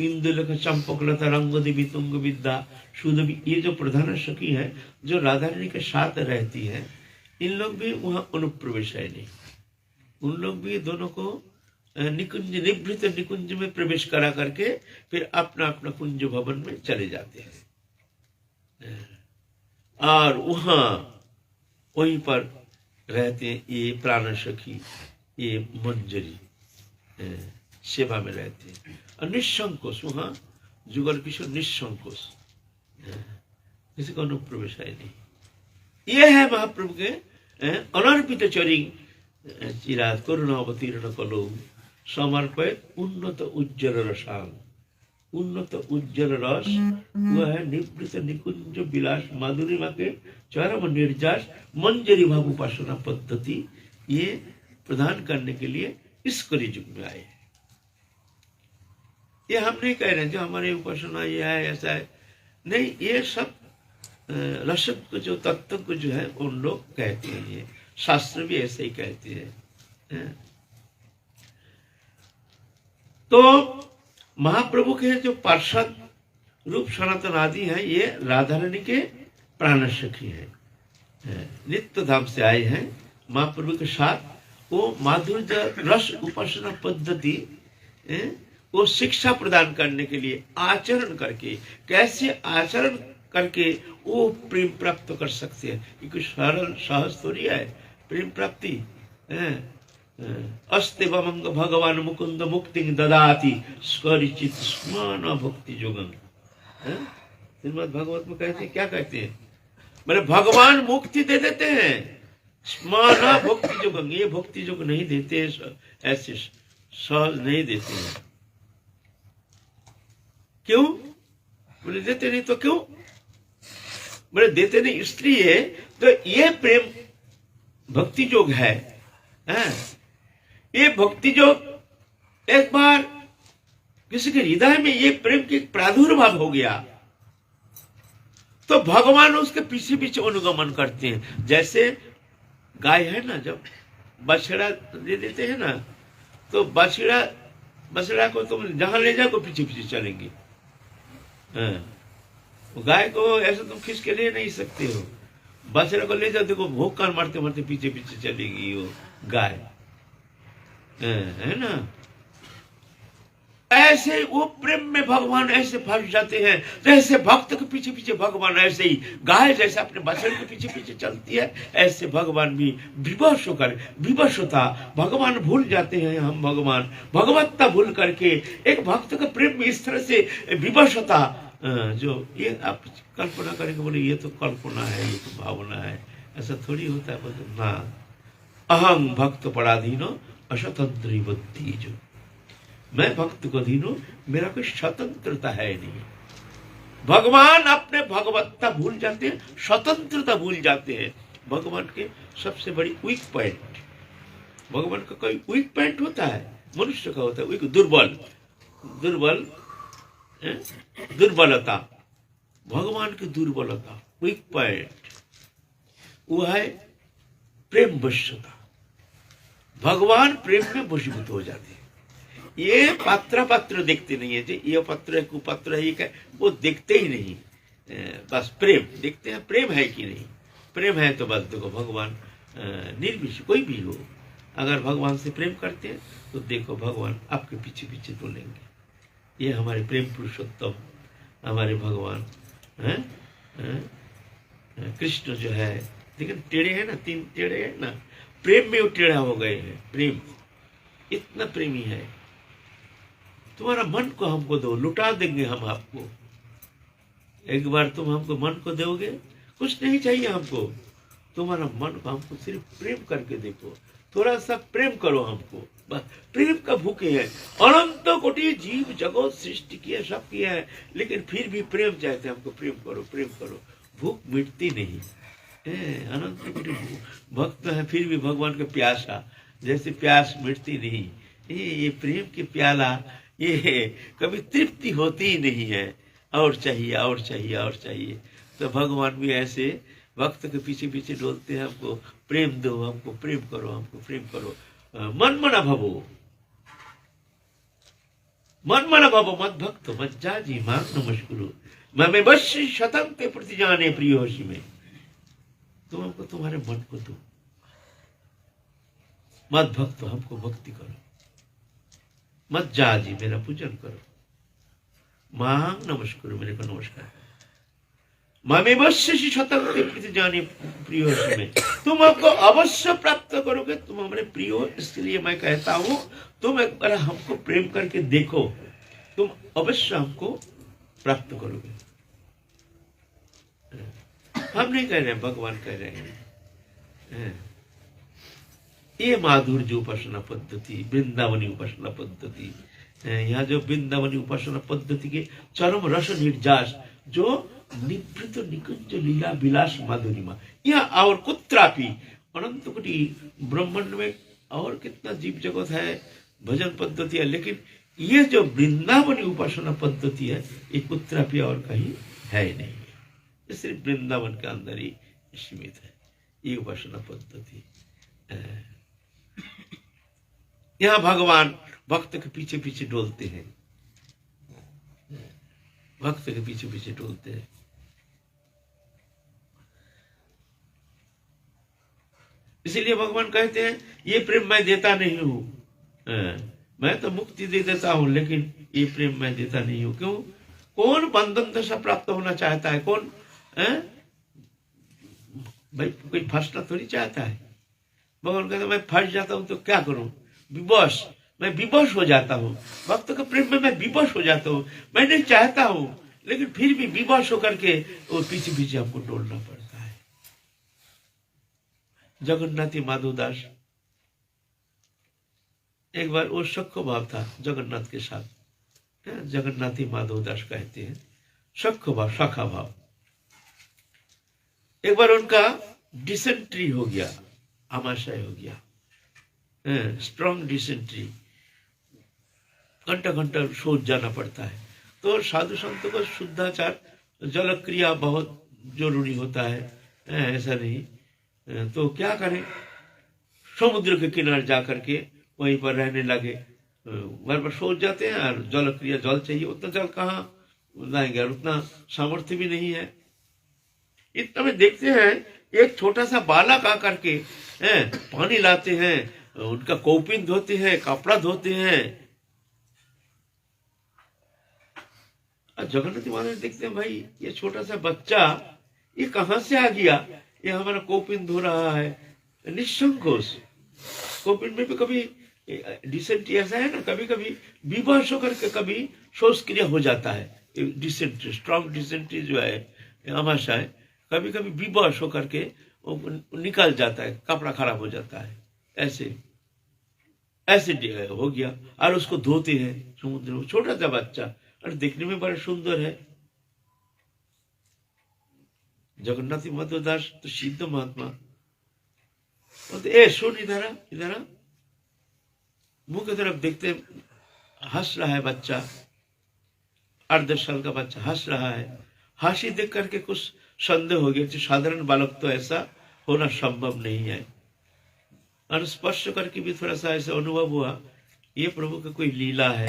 इंदुलेख चंपकलता रंग देवी तुंग विद्या सुदवी, ये जो प्रधान सखी है जो राधा रानी के साथ रहती है, इन लोग भी वहाँ अनुप्रवेश है नहीं। उन लोग भी दोनों को निकुंज निवृत्त निकुंज में प्रवेश करा करके फिर अपना अपना कुंज भवन में चले जाते हैं, और वहाँ वहीं पर रहते हैं ये प्राण सखी, ये मंजरी सेवा में रहते हैं, और निसंकोच वहाँ जुगल किशोर निसंकोच, किसी को अनुप्रवेश है नहीं। ये है महाप्रभु के अनर्पित चरी चिरात करुणा अवतीर्ण कलो समर्पित उन्नत उज्जवल रसांग। उन्नत उज्जवल रस वह है निवृत्त निकुंज विलास माधुरिमा के चरम निर्जास मंजरी भाव उपासना पद्धति, ये प्रदान करने के लिए इस कलियुग में आए। ये हम नहीं कह रहे जो हमारे उपासना ये है ऐसा है, नहीं, ये सब रसद को जो तत्व को जो है उन लोग कहते हैं, ये शास्त्र भी ऐसे ही कहते हैं। तो महाप्रभु के जो पार्षद रूप सनातन आदि हैं, ये राधा रानी के प्राण सखी हैं, नित्य धाम से आए हैं महाप्रभु के साथ। वो माधुर्य रस उपासना पद्धति वो शिक्षा प्रदान करने के लिए आचरण करके, कैसे आचरण करके वो प्रेम प्राप्त कर सकते हैं। ये कुछ सरल सहज थोड़ी है प्रेम प्राप्ति। अस्ते वमंग भगवान मुकुंद मुक्ति ददाति स्वरिचित स्मान भक्ति जोगम। श्रीमद् भागवत में कहते हैं, क्या कहते हैं, मेरे भगवान मुक्ति दे देते हैं, स्मान भक्ति जोगम, ये भक्ति जोग नहीं देते, ऐसे सहज नहीं देते हैं। क्यों बोले देते नहीं, तो क्यों बोले देते नहीं, इसलिए तो ये प्रेम भक्ति जोग है। ये भक्ति जोग एक बार किसी के हृदय में ये प्रेम की प्रादुर्भाव हो गया तो भगवान उसके पीछे पीछे अनुगमन करते हैं। जैसे गाय है ना, जब बछड़ा दे देते हैं ना, तो बछड़ा को तुम जहां ले जाओ पीछे पीछे चलेंगे। गाय को ऐसा तुम खींच के ले नहीं सकते हो। बछड़ा को ले जाओ, देखो भूख कान मारते मारते पीछे पीछे चलेगी वो गाय, है ना। ऐसे वो प्रेम में भगवान ऐसे फंस जाते हैं, जैसे भक्त के पीछे पीछे भगवान ऐसे ही गाय जैसे अपने बछड़े के पीछे पीछे चलती है, ऐसे भगवान भी विवश होकर, विवश होता भगवान भूल जाते हैं। हम भगवान भगवत्ता भूल करके एक भक्त का प्रेम में इस तरह से विवश होता, जो ये आप कल्पना करेंगे, बोले ये तो कल्पना है, ये तो भावना है, ऐसा थोड़ी होता है। बोले ना, अहं भक्त पराधीनो अस्वतंत्री बुद्धि, जो मैं भक्त को अधीन हूं, मेरा कोई स्वतंत्रता है नहीं। भगवान अपने भगवत्ता भूल जाते हैं, स्वतंत्रता भूल जाते हैं। भगवान के सबसे बड़ी वीक पॉइंट, भगवान का कोई वीक पॉइंट होता है, मनुष्य का होता है वीक, दुर्बलता। भगवान की दुर्बलता, वीक पॉइंट, वो है प्रेम वश्यता। भगवान प्रेम में वशीभूत हो जाते हैं। ये पात्र देखते नहीं है, ये पत्र है, कुपत्र है, ये क्या, वो देखते ही नहीं। बस प्रेम देखते हैं, प्रेम है कि नहीं। प्रेम है तो बस देखो भगवान निर्विश कोई भी हो, अगर भगवान से प्रेम करते हैं तो देखो भगवान आपके पीछे पीछे डोलेंगे। ये हमारे प्रेम पुरुषोत्तम हमारे भगवान हैं। कृष्ण जो है, लेकिन टेढ़े है ना, 3 टेढ़े है ना, प्रेम में वो टेढ़ा हो गए हैं। प्रेम इतना प्रेमी है, तुम्हारा मन को हमको दो, लुटा देंगे हम आपको। एक बार तुम हमको मन को दोगे, कुछ नहीं चाहिए हमको, तुम्हारा मन को हमको सिर्फ प्रेम करके देखो, थोड़ा सा प्रेम करो हमको, बस प्रेम का भूखे है। अनंत कोटि जीव जगत सृष्टि किया, सब किया है, लेकिन फिर भी प्रेम चाहते हैं हमको, प्रेम करो प्रेम करो, भूख मिटती नहीं। अनंत कोटि भक्त है, फिर भी भगवान का प्यासा, जैसे प्यास मिटती नहीं। ये प्रेम की प्याला, ये कभी तृप्ति होती ही नहीं है, और चाहिए और चाहिए और चाहिए। तो भगवान भी ऐसे भक्त के पीछे पीछे डोलते हैं, हमको प्रेम दो, हमको प्रेम करो, हमको प्रेम करो। मन मना भवो, मन मना भवो मत भक्त मत जाजी मांग नमस्कुरु, मैं बस शतम के प्रति जाने प्रिय होशी में। तुम हमको तुम्हारे मन को दो, मत भक्त हमको भक्ति करो, मत जाजी मेरा पूजन करो, मांग नमस्कुरु मेरे को नमस्कार करो। मामे बश्य शतम के प्रति जाने प्रिय होशी में, तुम हमको अवश्य प्राप्त करोगे, तुम हमारे प्रिय हो। इसलिए मैं कहता हूं, तुम एक बार हमको प्रेम करके देखो, तुम अवश्य हमको प्राप्त करोगे। हम नहीं कह रहे हैं, भगवान कह रहे हैं। ये माधुर्य उपासना पद्धति, वृंदावनी उपासना पद्धति, यहाँ जो वृंदावनी उपासना पद्धति के चरम रस निर्जास, जो निवृत्त निकुंज लीला विलास माधुरिमा, यह और कुत्रापि अनंत कोटि ब्रह्मांड में और कितना जीव जगत है, भजन पद्धति है, लेकिन ये जो वृंदावनी उपासना पद्धति है, ये कुत्रापि और कहीं है नहीं, ये सिर्फ वृंदावन के अंदर ही सीमित है ये उपासना पद्धति। यहाँ भगवान भक्त के पीछे पीछे डोलते हैं, भक्त के पीछे पीछे डोलते हैं। इसीलिए भगवान कहते हैं, ये प्रेम मैं देता नहीं हूं, मैं तो मुक्ति दे देता हूं, लेकिन ये प्रेम मैं देता नहीं हूं। क्यों? कौन बंधन दशा प्राप्त होना चाहता है? कौन भाई कोई फंसना थोड़ी चाहता है। भगवान कहते मैं फंस जाता हूं तो क्या करूं? विवश, मैं विवश हो जाता हूं, भक्त के प्रेम में मैं विवश हो जाता हूं। मैं नहीं चाहता हूं, लेकिन फिर भी विवश होकर के वो पीछे पीछे हमको डोलना पड़ता है। जगन्नाथी माधवदास, एक बार वो सख्य भाव था जगन्नाथ के साथ, जगन्नाथी माधवदास कहते हैं सख्य भाव, सखा भाव। एक बार उनका डिसेंट्री हो गया, आमाशय हो गया, स्ट्रॉन्ग डिसेंट्री, घंटा घंटा सोच जाना पड़ता है। तो साधु संतों को शुद्धाचार, जल क्रिया बहुत जरूरी होता है, ऐसा नहीं। तो क्या करें, समुद्र के किनारे जाकर के वहीं पर रहने लगे। घर पर सोच जाते हैं और जल क्रिया जल चाहिए, उतना जल कहाँ लाएंगे और उतना सामर्थ्य भी नहीं है। इतना में देखते हैं एक छोटा सा बालक आकर के पानी लाते हैं, उनका कौपिन धोते हैं, कपड़ा धोते हैं। जगन्नाथ महाराज देखते हैं भाई ये छोटा सा बच्चा ये कहां से आ गया, ये हमारा कौपिन धो रहा है निसंकोच। कौपिन में भी कभी डिसेंट्री ऐसा है ना, कभी कभी विवश होकर के कभी शौच क्रिया हो जाता है। डिसेंट्री, स्ट्रॉन्ग डिसेंट्री जो है आमाशय, कभी कभी विवश होकर के निकल जाता है, कपड़ा खराब हो जाता है, ऐसे ऐसे हो गया और उसको धोते हैं समुद्र में। छोटा सा बच्चा और देखने में बड़ा सुंदर है। जगन्नाथ माधव दास तो सिद्ध महात्मा बोलते, ए सुन इधर आ। मुंह की तरफ देखते हंस रहा है बच्चा, 8-10 साल का बच्चा हंस रहा है। हंसी देख करके कुछ संदेह हो गया, साधारण बालक तो ऐसा होना संभव नहीं है। और स्पर्श करके भी थोड़ा सा ऐसा अनुभव हुआ, ये प्रभु का कोई लीला है।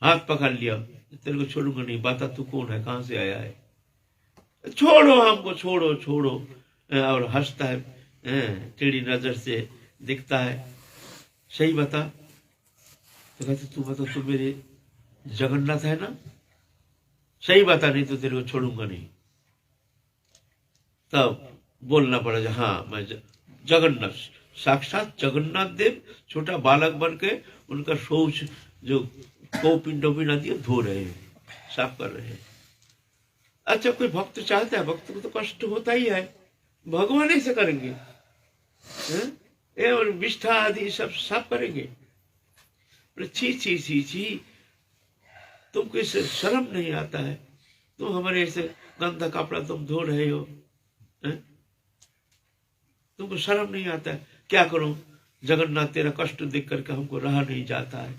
हाथ पकड़ लिया, तेरे को छोड़ूंगा नहीं, बता तू कौन है, कहां से आया है, छोड़ो हमको, छोड़ो छोड़ो। और हंसता है, टेढ़ी नजर से दिखता है, सही बता। तो कहते तू बता, तू मेरे जगन्नाथ है ना, सही बता, नहीं तो तेरे को छोड़ूंगा नहीं। तब बोलना पड़ा, हाँ मैं जगन्नाथ, साक्षात जगन्नाथ देव छोटा बालक बन के उनका शौच जो कौपिन नदी धो रहे हैं, साफ कर रहे हैं। अच्छा, कोई भक्त चाहता है, भक्त को तो कष्ट होता ही है, भगवान ऐसे करेंगे, और विष्ठा आदि सब साफ करेंगे। छी छी छी छी, तुमको इससे शर्म नहीं आता है, तुम हमारे ऐसे गंदा कपड़ा तुम धो रहे हो, तुमको शर्म नहीं आता है। क्या करूं, जगन्नाथ तेरा कष्ट देख करके हमको रहा नहीं जाता है,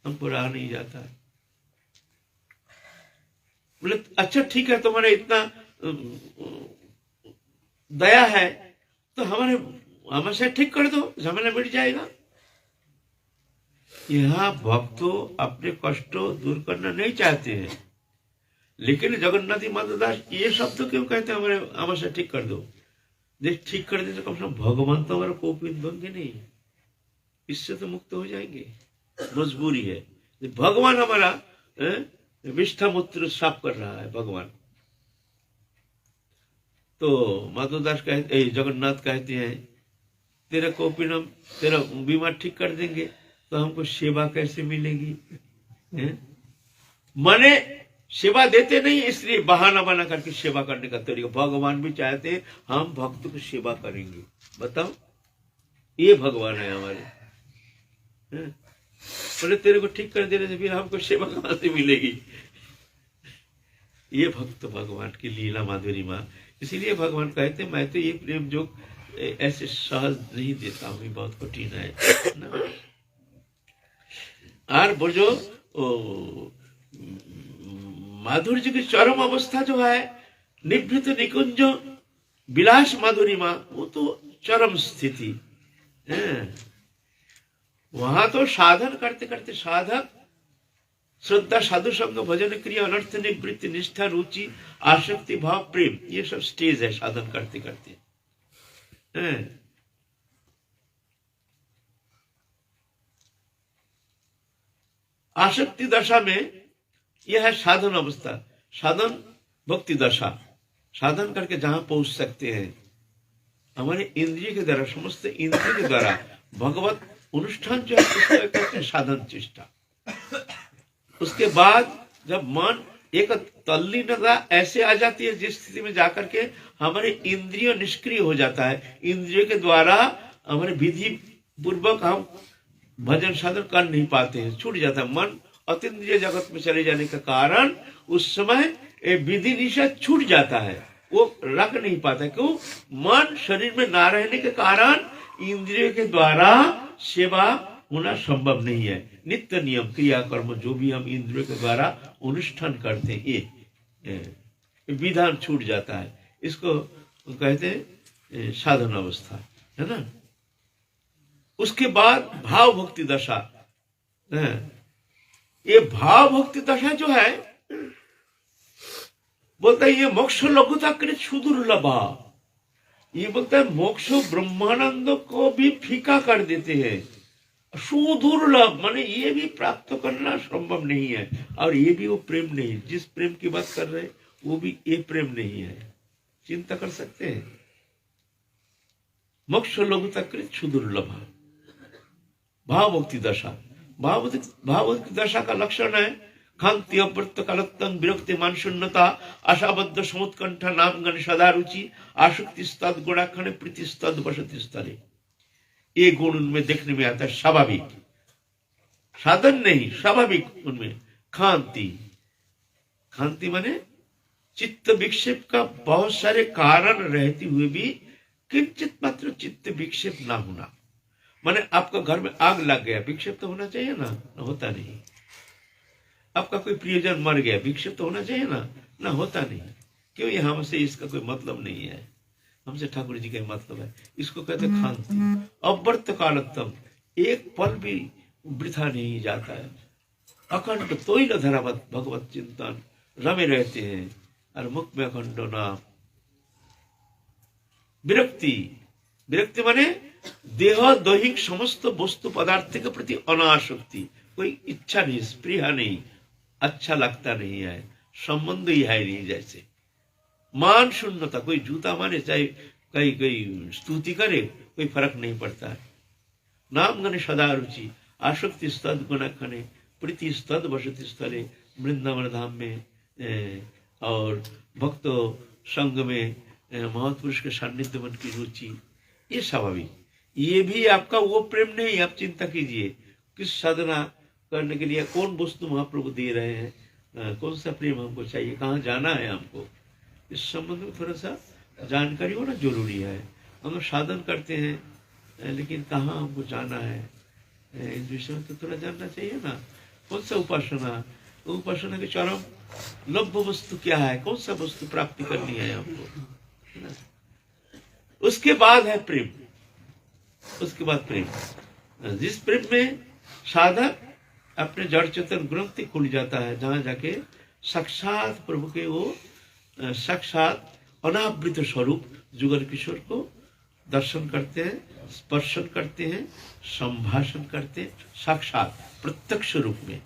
हमको रहा नहीं जाता है। बोले अच्छा ठीक है, तुम्हारे इतना दया है तो हमारे ठीक कर दो, झमेला मिट जाएगा। यहाँ भक्तों अपने कष्टों दूर करना नहीं चाहते हैं, लेकिन जगन्नाथ माधव दास ये शब्द क्यों कहते हैं, हमारे ठीक कर दो। देख ठीक कर दे तो कम से कम भगवान तो हमारा कोपित बनेंगे नहीं, इससे तो मुक्त हो जाएंगे। मजबूरी है, भगवान हमारा विष्ठा मूत्र साफ कर रहा है भगवान। तो माधवदास कहते, जगन्नाथ कहते हैं तेरा कोपिन हम तेरा बीमार ठीक कर देंगे तो हमको सेवा कैसे मिलेगी। माने सेवा देते नहीं, इसलिए बहाना बना करके सेवा करने का तरीका। भगवान भी चाहते हैं हम भक्त को सेवा करेंगे। बताओ, ये भगवान है हमारे। बोले तेरे को ठीक कर देने से फिर हमको सेवा कहां से मिलेगी। ये भक्त भगवान की लीला माधुरी माँ। इसीलिए भगवान कहते मैं तो ये प्रेम जो ऐसे सहज नहीं देता हूं, बहुत कठिन है ना। और वो जो माधुर्य की चरम अवस्था जो है, निभृत निकुंज विलास माधुरी माँ, वो तो चरम स्थिति है। वहां तो साधन करते करते साधक श्रद्धा, साधु संग, भजन, क्रिया, अनर्थ निवृत्ति, निष्ठा, रुचि, आसक्ति, भाव, प्रेम, ये सब स्टेज है साधन करते करते। आसक्ति दशा में यह है साधन अवस्था, साधन भक्ति दशा। साधन करके जहां पहुंच सकते हैं, हमारे इंद्रिय के द्वारा, समस्त इंद्रिय के द्वारा भगवत अनुष्ठान जो है उसको कहते हैं साधन चेष्टा। उसके बाद जब मन एक तल्लीनता ऐसे आ जाती है जिस स्थिति में जाकर के हमारे इंद्रिय निष्क्रिय हो जाता है, इंद्रियों के द्वारा हमारे विधि पूर्वक हम भजन साधन कर नहीं पाते हैं, छूट जाता है। मन अतीन्द्रिय जगत में चले जाने के कारण उस समय विधि निषेध छूट जाता है, वो रख नहीं पाता। क्यों? मन शरीर में ना रहने के कारण इंद्रियों के द्वारा सेवा होना संभव नहीं है। नित्य नियम क्रियाकर्म जो भी हम इंद्रियों के द्वारा अनुष्ठान करते हैं, विधान छूट जाता है, इसको कहते हैं साधन अवस्था, है ना। उसके बाद भाव भक्ति दशा, ये भाव भक्ति दशा जो है बोलता है ये मोक्ष लघुता कृत सुदुर्लभा, ये बोलता है मोक्ष ब्रह्मानंद को भी फीका कर देते हैं, सुदुर्लभ माने ये भी प्राप्त करना संभव नहीं है, और ये भी वो प्रेम नहीं, जिस प्रेम की बात कर रहे हैं वो भी ये प्रेम नहीं है। चिंता कर सकते हैं। मोक्ष लघुता कृत सुदुर्लभा, भाव भक्ति दशा। भाव भक्ति दशा का लक्षण है खांति अव्रत कालत्तंग विरक्ति मान शून्यता आशाबद्ध समुत्कंठा नाम गण सदा रुचि आसक्ति स्तद गुणाखंड प्रीति स्तद वसति स्थले। ये गुण उनमें देखने में आता है, स्वाभाविक, साधन नहीं, स्वाभाविक उनमें। खांति, खांति माने चित्त विक्षेप का बहुत सारे कारण रहते हुए भी किंचित मात्र चित्त विक्षेप ना होना। माने आपका घर में आग लग गया, विक्षेप तो होना चाहिए ना, होता नहीं। आपका कोई प्रियजन मर गया, विक्षेप तो होना चाहिए ना, होता नहीं। क्यों? ये हमसे इसका कोई मतलब नहीं है, हमसे ठाकुर जी का मतलब है। इसको कहते खांति। अव्रत कालत्तम, एक पल भी वृथा नहीं जाता है, अखंड तोइल धरावत भगवत चिंतन रमे रहते हैं, और मुख में अखंड नाम। विरक्ति, विरक्ति माने देह दैहिक समस्त वस्तु पदार्थ के प्रति अनासक्ति, कोई इच्छा नहीं, स्पृहा नहीं, अच्छा लगता नहीं है, संबंध ही है नहीं। जैसे मान शून्यता, कोई जूता माने चाहे कोई स्तुति करे, कोई फर्क नहीं पड़ता है। नाम गण सदा रुचि आसक्ति स्तद गुण खने प्रीति स्तद वसति स्थले, वृंदावन धाम में और भक्तों संग में महापुरुष के सान्निध्य मन की रुचि, ये स्वाभाविक। ये भी आपका वो प्रेम नहीं। आप चिंता कीजिए किस साधना करने के लिए कौन वस्तु महाप्रभु दे रहे हैं, कौन सा प्रेम हमको चाहिए, कहाँ जाना है हमको, इस संबंध में थोड़ा सा जानकारी होना जरूरी है। हम लोग साधन करते हैं लेकिन कहाँ हमको जाना है, इस विषय में तो थोड़ा जानना चाहिए ना। कौन सा उपासना, उपासना के चरम लभ्य वस्तु क्या है, कौन सा वस्तु प्राप्ति करनी है हमको। उसके बाद है प्रेम, उसके बाद प्रेम, जिस प्रेम में साधक अपने जड़ चेतन ग्रंथि खुल जाता है, जहां जाके साक्षात प्रभु के वो साक्षात अनावृत स्वरूप जुगल किशोर को दर्शन करते हैं, स्पर्शन करते हैं, संभाषण करते हैं, साक्षात प्रत्यक्ष रूप में,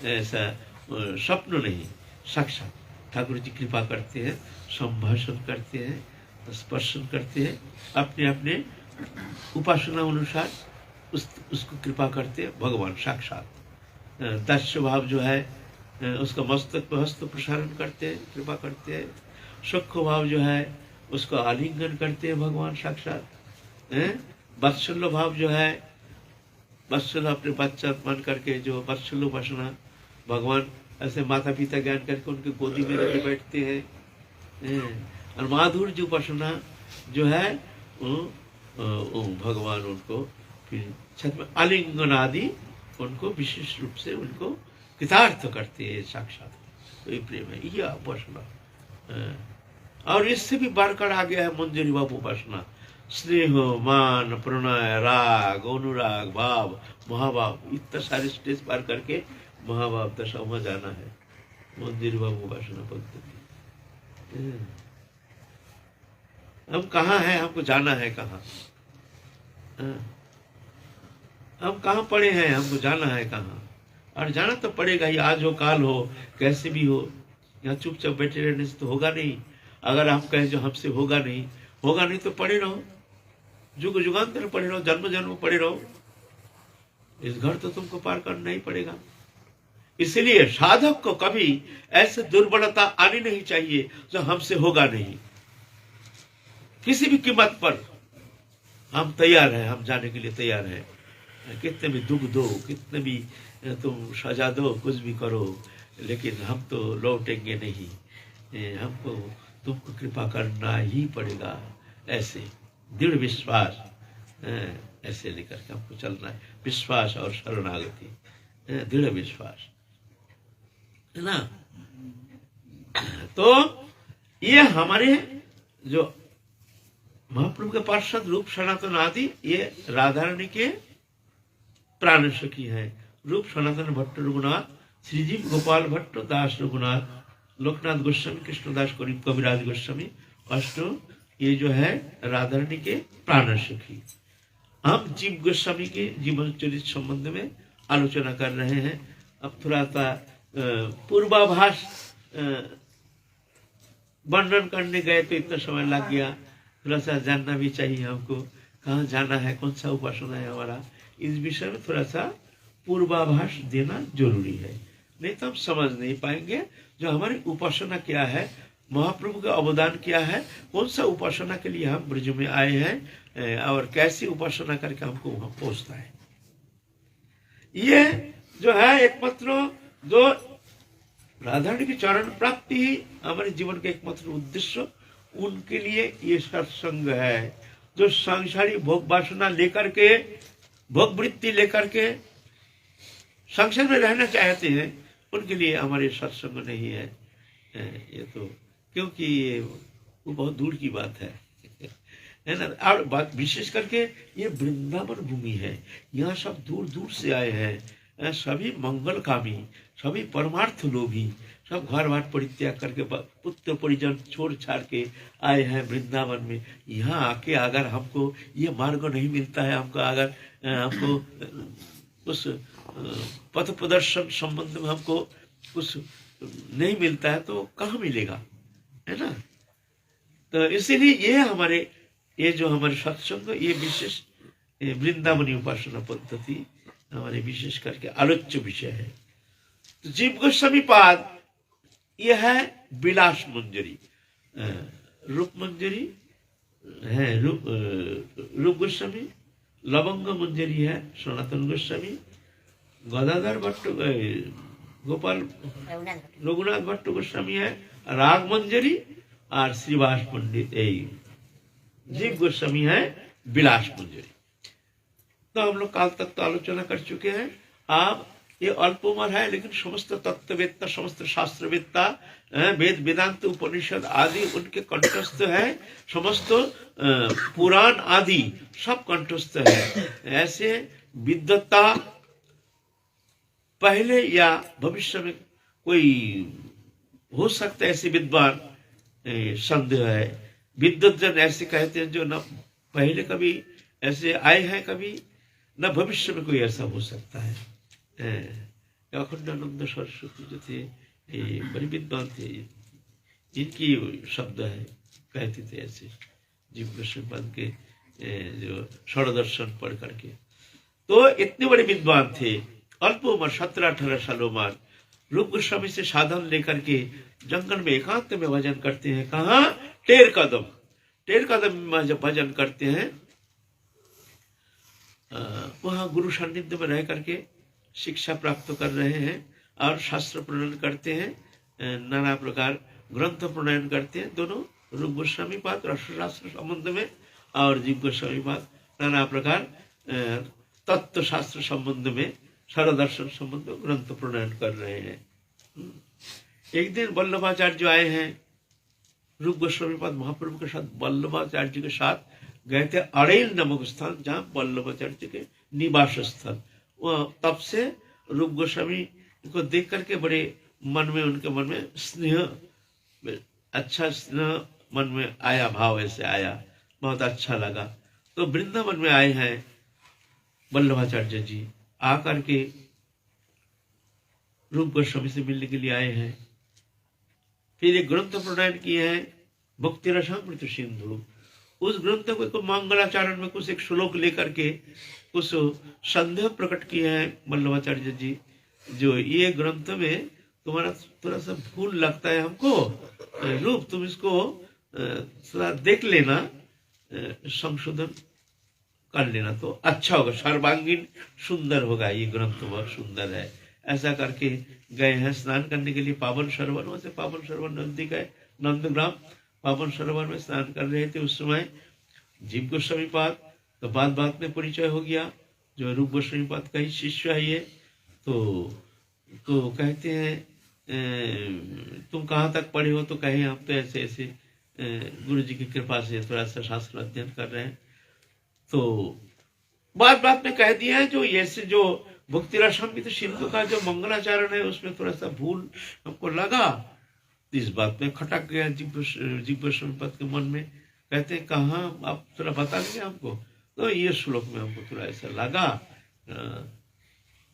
ऐसा स्वप्न नहीं, साक्षात ठाकुर जी कृपा करते हैं, संभाषण करते हैं, स्पर्शन करते हैं, अपने अपने उपासना अनुसार उसको कृपा करते हैं भगवान साक्षात। दास्य भाव जो है उसका मस्तक पर हस्त प्रसारण करते हैं, कृपा करते हैं। सुख भाव जो है उसको आलिंगन करते हैं भगवान साक्षात। वात्सल्य भाव जो है, वात्सल्य अपने बच्चा मन करके जो वात्सल्य उपासना, भगवान ऐसे माता पिता ज्ञान करके उनके गोदी में रखे बैठते हैं। और माधुर्य जो उपासना जो है भगवान उनको फिर छत में आलिंगन आदि उनको विशेष रूप से उनको कृतार्थ करते हैं साक्षात। तो ये प्रेम है, यह उपासना। और इससे भी बढ़कर आ गया है मंजरी भाव उपासना। स्नेह, मान, प्रणय, राग, अनुराग, भाव, महाभाव, इतना सारे स्टेज पार करके महाभाव दशा वहां जाना है, मंजरी भाव उपासना पद्धति। हम कहाँ हैं, हमको जाना है कहाँ, हम कहाँ पड़े हैं, हमको जाना है कहाँ। और जाना तो पड़ेगा ही, आज हो काल हो कैसे भी हो। यहाँ चुपचाप बैठे रहने से तो होगा नहीं। अगर आप कहें जो हमसे होगा नहीं तो पड़े रहो, जुग जुगांतर पड़े रहो, जन्म जन्म पड़े रहो। इस घर तो तुमको पार करना ही पड़ेगा। इसलिए साधक को कभी ऐसे दुर्बलता आनी नहीं चाहिए जो हमसे होगा नहीं। किसी भी कीमत पर हम तैयार हैं, हम जाने के लिए तैयार हैं। कितने भी दुख दो, कितने भी तुम सजा दो, कुछ भी करो, लेकिन हम तो लौटेंगे नहीं। हमको तुमको कृपा करना ही पड़ेगा। ऐसे दृढ़ विश्वास, ऐसे लेकर के हमको चलना है। विश्वास और शरणागति, दृढ़ विश्वास, है ना। तो ये हमारे जो महाप्रभु के पार्षद रूप सनातन आदि ये राधा रानी के प्राण सखी है। रूप सनातन भट्ट रघुनाथ, श्रीजीव गोपाल भट्ट, दास रघुनाथ, लोकनाथ गोस्वामी, कृष्णदास कविराज गोस्वामी, अष्टों ये जो है राधा रानी के प्राण सखी। हम जीव गोस्वामी के जीवन चरित्र संबंध में आलोचना कर रहे हैं। अब थोड़ा सा पूर्वाभास वर्णन करने गए तो इतना समय लग गया। थोड़ा सा जानना भी चाहिए हमको, कहाँ जाना है, कौन सा उपासना है हमारा, इस विषय में थोड़ा सा पूर्वाभास देना जरूरी है, नहीं तो हम समझ नहीं पाएंगे जो हमारी उपासना क्या है, महाप्रभु का अवदान क्या है, कौन सा उपासना के लिए हम ब्रज में आए हैं और कैसी उपासना करके हमको वहां पहुंचता है। ये जो है एकमात्र जो राधा रानी की चरण प्राप्ति ही हमारे जीवन का एकमात्र उद्देश्य, उनके लिए ये सत्संग है। जो सांसारिक भोग वासना लेकर के, भोग वृत्ति लेकर के संसार में रहना चाहते हैं, उनके लिए हमारे सत्संग नहीं है ये तो, क्योंकि ये वो बहुत दूर की बात है ना। और बात विशेष करके ये वृंदावन भूमि है, यहाँ सब दूर दूर से आए हैं, सभी मंगलकामी, सभी परमार्थ लोभी, सब घर बार परित्याग करके पुत्र परिजन छोड़ छाड़ के आए हैं वृंदावन में। यहाँ आके अगर हमको ये मार्ग नहीं मिलता है, हमको अगर हमको उस पथ प्रदर्शन संबंध में हमको कुछ नहीं मिलता है तो कहाँ मिलेगा, है ना। तो इसीलिए ये जो हमारे सत्संग, ये विशेष वृंदावनी उपासना पद्धति हमारे विशेष करके आलोच्य विषय है। तो जीव गोस्वामी पाद यह है विलास मंजरी, रूप मंजरी है रूप गोस्वामी, लवंग मंजरी है सनातन गोस्वामी, गदाधर भट्ट गोपाल रघुनाथ भट्ट गोस्वामी है राग मंजरी, और श्रीवास पंडित जीव गोस्वामी है विलास मंजरी। तो हम लोग काल तक तो आलोचना कर चुके हैं। अब ये अल्प उम्र है, लेकिन समस्त तत्ववेत्ता, समस्त शास्त्रवेत्ता, वेद वेदांत उपनिषद आदि उनके कंठस्थ है, समस्त पुराण आदि सब कंठस्थ है। ऐसे विद्वत्ता पहले या भविष्य में कोई हो सकता है, ऐसे विद्वान संदेह है। विद्वत जन ऐसे कहते हैं जो न पहले कभी ऐसे आए हैं, कभी न भविष्य में कोई ऐसा हो सकता है। अखंडानंद सरस्वती जो थे बड़े विद्वान थे, इनकी शब्द है, कहते थे ऐसे जीव गोस्वामी के जो षडदर्शन पढ़ करके। तो इतने बड़े विद्वान थे, अल्प उम्र 17-18 साल उम्र, रूप गोस्वामी से साधन लेकर के जंगल में एकांत में भजन करते हैं। कहाँ? टेर कदम में जब भजन करते हैं, वहां गुरु सानिध्य में रह करके शिक्षा प्राप्त कर रहे हैं और शास्त्र प्रणयन करते हैं, नाना प्रकार ग्रंथ प्रणयन करते हैं। दोनों रूप गोस्वामी पाद राष्ट्रशास्त्र संबंध में और जीव गोस्वामी पाद नाना प्रकार तत्व शास्त्र संबंध में, सरदर्शन संबंध में ग्रंथ प्रणयन कर रहे हैं। एक दिन वल्लभाचार्य आए हैं, रूप गोस्वामी पाद महाप्रभु के साथ वल्लभाचार्य के साथ गए थे अड़ेल नामक स्थान, जहाँ वल्लभाचार्य के निवास स्थल। वह तब से रूप गोस्वामी को देख करके बड़े उनके मन में स्नेह, अच्छा स्नेह मन में आया, भाव ऐसे आया, बहुत अच्छा लगा। तो वृंदावन में आए हैं वल्लभाचार्य जी, आकर के रूप गोस्वामी से मिलने के लिए आए हैं। फिर एक ग्रंथ प्रणयन किए हैं, भक्ति रसामृत सिंधु। उस ग्रंथ को मंगलाचरण में कुछ एक श्लोक लेकर के कुछ संदेह प्रकट किए हैं वल्लभाचार्य जी, जो ये ग्रंथ में तुम्हारा थोड़ा सा भूल लगता है हमको, रूप तुम इसको थोड़ा देख लेना, संशोधन कर लेना तो अच्छा होगा, सर्वांगीण सुंदर होगा, ये ग्रंथ बहुत सुंदर है। ऐसा करके गए हैं स्नान करने के लिए पावन सरोवर, वहां से पावन सरोवर नजदीक है, नंदग्राम पावन सरोवर में स्नान कर रहे थे। उस समय जीव गोस्वामी पाद, तो बात में परिचय हो गया, जो रूप गोस्वामी पाद का ही शिष्य है ये। तो कहते हैं तुम कहाँ तक पढ़े हो? तो कहे हम तो ऐसे ऐसे गुरु जी की कृपा से थोड़ा सा शास्त्र अध्ययन कर रहे हैं। तो बात बात में कह दिया है जो ऐसे जो भक्ति रसामृत सिंधु का जो मंगलाचरण है उसमें थोड़ा सा भूल हमको लगा। इस बात में खटक गया जिब्ब संपत के मन में। कहते हैं कहाँ, आप थोड़ा बता देंगे हमको? तो ये श्लोक में हमको थोड़ा ऐसा लगा।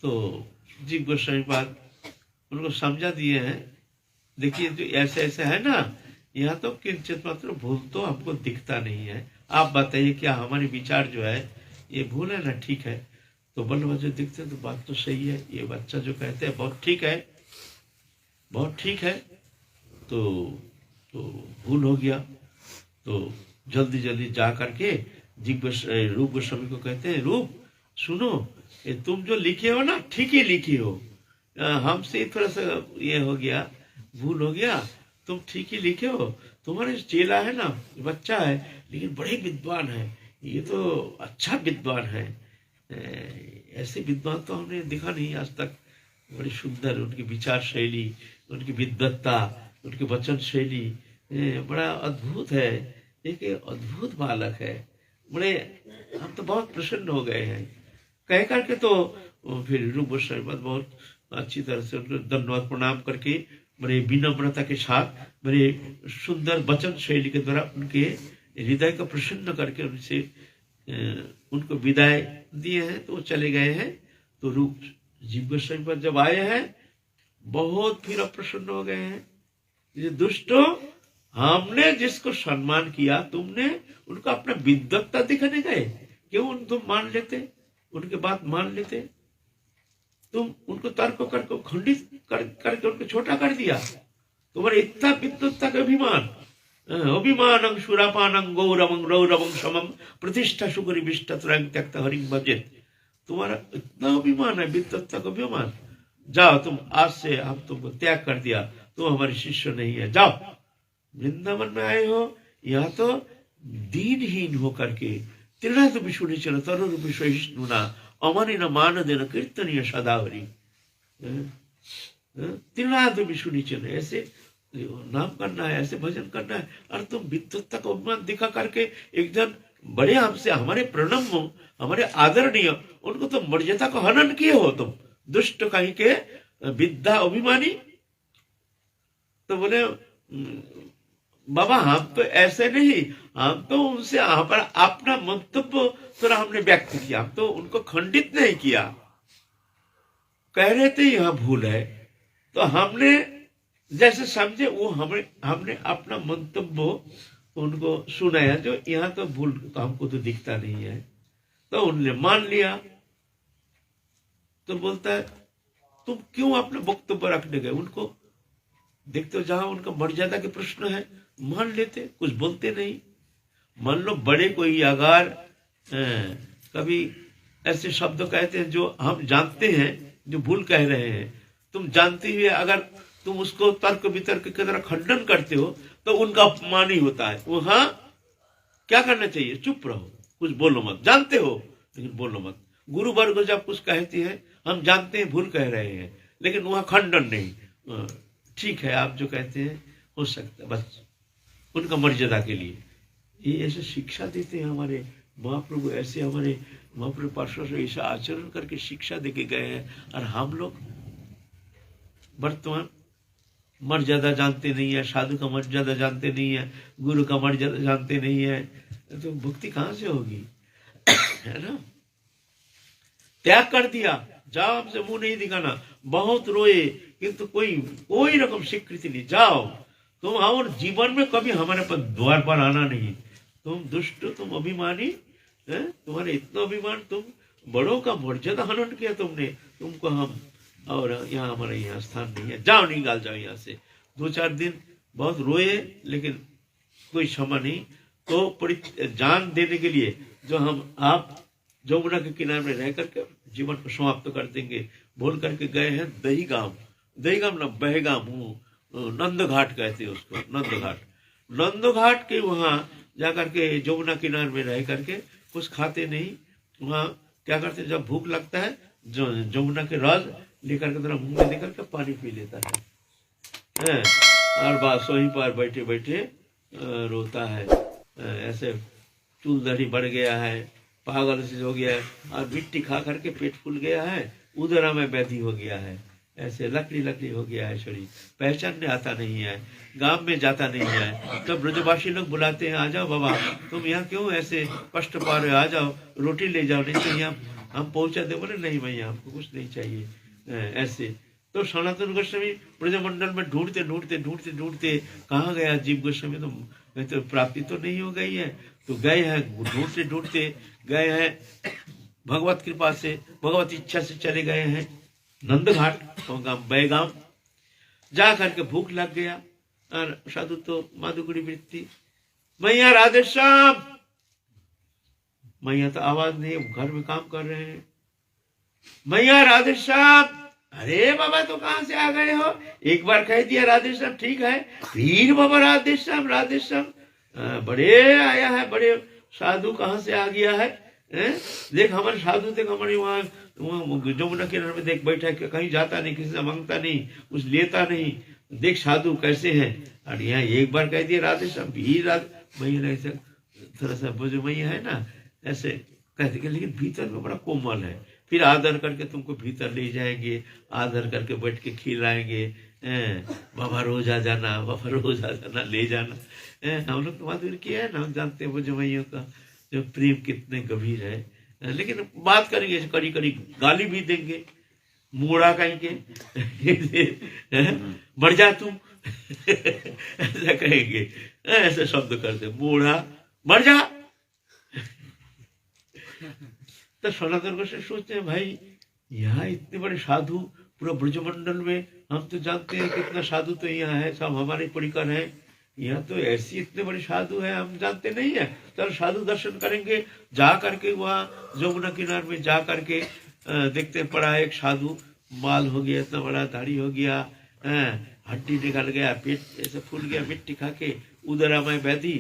तो जिब्ब संपत उनको समझा दिए हैं। देखिए जो ऐसे ऐसे है ना, यहाँ तो किंचित मात्र भूल तो हमको दिखता नहीं है। आप बताइए क्या हमारे विचार जो है ये भूल है ना ठीक है? तो बल्लभ जो दिखते हैं तो बात तो सही है। ये बच्चा जो कहते हैं बहुत ठीक है, बहुत ठीक है। तो भूल हो गया। तो जल्दी जल्दी जा करके रूप गोस्वामी को कहते हैं, रूप सुनो, ये तुम जो लिखे हो ना ठीक ही लिखे हो, हमसे थोड़ा सा ये हो गया, भूल हो गया, तुम ठीक ही लिखे हो। तुम्हारे चेला है ना, बच्चा है लेकिन बड़े विद्वान है, ये तो अच्छा विद्वान है। ऐसे विद्वान तो हमने देखा नहीं आज तक। बड़ी सुंदर उनकी विचार शैली, उनकी विद्वत्ता, उनकी वचन शैली बड़ा अद्भुत है। एक अद्भुत बालक है। बड़े हम तो बहुत प्रसन्न हो गए हैं कह करके। तो फिर रूप गोस्वामी बहुत अच्छी तरह से उनको धन्यवाद प्रणाम करके बड़े विनम्रता के साथ बड़े सुंदर वचन शैली के द्वारा उनके हृदय को प्रसन्न करके उनसे उनको विदाई दिए हैं। तो वो चले गए हैं। तो रूप जीव गोस्वामी जब आए हैं बहुत फिर अप्रसन्न हो गए हैं। ये दुष्टो, हमने जिसको सम्मान किया तुमने उनको अपना विद्वत्ता दिखाने गए, क्यों तुम मान लेते, उनके बात मान लेते, तुम उनको तर्क करके खंडित करके उनको छोटा कर दिया। तुम्हारे इतना विद्वत्ता का अभिमान, अभिमानं सुरापानं गौरवं रौरवं समम प्रतिष्ठा सुकरी विष्टत्रं त्यक्त हरिं भजेत। तुम्हारा इतना अभिमान है, विद्वत्ता का अभिमान। जाओ तुम, आज से हम तुमको त्याग कर दिया, तुम हमारे शिष्य नहीं है, जाओ। वृंदावन में आए हो, यहाँ तो दीनहीन होकर के त्रिनाथ विष्णु चल तरुण विश्वना अमनि न मान देन कीर्तनीय सदावरी। त्रिनाथ विष्णु चल ऐसे नाम करना है, ऐसे भजन करना है, और तुम विद्वत्ता को अभिमान दिखा करके एकदम बड़े हमसे हमारे प्रणम हो, हमारे आदरणीय, उनको तो मर्यादा को हनन किए हो तुम, दुष्ट कहीं के विद्या अभिमानी। तो बोले बाबा हम तो ऐसे नहीं, हम तो उनसे अपना मंतव्य थोड़ा हमने व्यक्त किया, हम तो उनको खंडित नहीं किया। कह रहे थे यह भूल है, तो हमने जैसे समझे वो हमने अपना मंतव्य उनको सुनाया, जो यहाँ तो भूल तो हमको तो दिखता नहीं है। तो उन्होंने मान लिया। तो बोलता है तुम क्यों अपना वक्तव्य रखने गए? उनको देखते हो जहां उनका मर्यादा के प्रश्न है मान लेते, कुछ बोलते नहीं। मान लो बड़े कोई अगर कभी ऐसे शब्द कहते हैं जो हम जानते हैं जो भूल कह रहे हैं, तुम जानते हुए अगर तुम उसको तर्क वितर्क की तरह खंडन करते हो तो उनका अपमान ही होता है। वो हाँ क्या करना चाहिए? चुप रहो, कुछ बोलो मत। जानते हो लेकिन बोलो मत। गुरु वर्ग जब कुछ कहते हैं, हम जानते हैं भूल कह रहे हैं, लेकिन वहां खंडन नहीं। ठीक है आप जो कहते हैं हो सकता है, बस उनका मर्यादा के लिए। ये ऐसे शिक्षा देते हैं हमारे महाप्रभु, ऐसे हमारे महाप्रभु पार्षद से ऐसा आचरण करके शिक्षा देके गए हैं। और हम लोग वर्तमान मर्यादा जानते नहीं है, साधु का मर्यादा जानते नहीं है, गुरु का मर्यादा जानते नहीं है, तो भक्ति कहाँ से होगी? है ना? त्याग कर दिया, जाओ, हमसे मुंह नहीं दिखाना। बहुत रोए किंतु कोई रकम स्वीकृति नहीं। जाओ तुम, और जीवन में कभी हमारे द्वार पर आना नहीं। तुम दुष्ट, तुम अभिमानी, तुम्हारे इतना अभिमान, तुम बड़ों का मर्यादा हनन किया तुमने, तुमको हम, और यहाँ हमारा यहाँ स्थान नहीं है, जाओ निकाल जाओ यहाँ से। 2-4 दिन बहुत रोए लेकिन कोई क्षमा नहीं। तो जान देने के लिए जो आप जमुना के किनारे में रह करके जीवन को समाप्त कर देंगे बोल करके गए हैं दहीगाम ना बहगाम, नंद घाट कहते हैं उसको, नंद घाट के वहां जाकर के जमुना किनारे में रह करके कुछ खाते नहीं। वहां क्या करते, जब भूख लगता है जमुना के रस लेकर के तरह मुंह में लेकर के पानी पी लेता है। हैं, और बस वहीं पर बैठे बैठे रोता है। ऐसे चूल दाढ़ी बढ़ गया है, पागल से हो गया है, और मिट्टी खा करके पेट फूल गया है, उदरा में व्याधि हो गया है, ऐसे लकड़ी लकड़ी हो गया है शरीर, पहचानने आता नहीं है, गांव में जाता नहीं है। तब ब्रजवासी लोग बुलाते हैं, आ जाओ बाबा, तुम यहाँ क्यों ऐसे कष्ट पा रहे हो, आ जाओ, रोटी ले जाओ, नहीं तो यहाँ हम पहुंचा दे। बोले नहीं भैया, हमको कुछ नहीं चाहिए। ऐसे तो सनातन गोस्वामी ब्रजमंडल में ढूंढते ढूंढते ढूंढते ढूंढते कहाँ गया जीव गोस्वामी, तो प्राप्ति तो नहीं हो गई है। तो गए हैं ढूंढते ढूंढते गए हैं, भगवत कृपा से, भगवत इच्छा से चले गए हैं नंद घाट बैगाम। जा करके भूख लग गया, और साधु तो माधुकरी वृत्ति, मैया राधे श्याम, मैया तो आवाज नहीं, घर में काम कर रहे हैं, मैया राधे श्याम। अरे बाबा तो कहाँ से आ गए हो, एक बार कह दिया राधे श्याम ठीक है, फिर बाबा राधे श्याम राधे श्याम। बड़े आया है, बड़े साधु कहाँ से आ गया है, देख हमारे साधु, देख हमारे वहाँ जमुना किनारे में देख बैठा है, कहीं जाता नहीं, किसी से मांगता नहीं, कुछ लेता नहीं, देख साधु कैसे हैं। और यहाँ एक बार कह दिया राधे श्याम, भी राधे मैया ऐसा थोड़ा सा बुझ मैया है ना, ऐसे कहते, लेकिन भीतर में बड़ा कोमल है। फिर आदर करके तुमको भीतर ले जाएंगे, आदर करके बैठ के खिलाएंगे, बाबा रोज आ जाना, बाबा रोज आ जाना, ले जाना। हम लोग तो माधुर्य किया है ना, हम जानते हैं वो जमैयों का जो प्रेम कितने गंभीर है। लेकिन बात करेंगे, कड़ी कड़ी गाली भी देंगे, मूड़ा कहेंगे, मर जा तू, ऐसा कहेंगे, ऐसे शब्द करते, मूड़ा मर जा। तो सनातन गोस्वामी सोचते हैं, भाई यहाँ इतने बड़े साधु पूरा ब्रजमंडल में, हम तो जानते हैं कितना साधु तो यहाँ है, सब हमारे परिकर हैं, यहाँ तो ऐसी इतने बड़े साधु है, हम जानते नहीं है। चल साधु दर्शन करेंगे। जा करके वहाँ जमुना किनारे में जा करके देखते पड़ा एक साधु, माल हो गया, इतना बड़ा दाढ़ी हो गया, हड्डी निकल गया, पेट ऐसे फूल गया, मिट्टी खा के, उदरा में व्याधि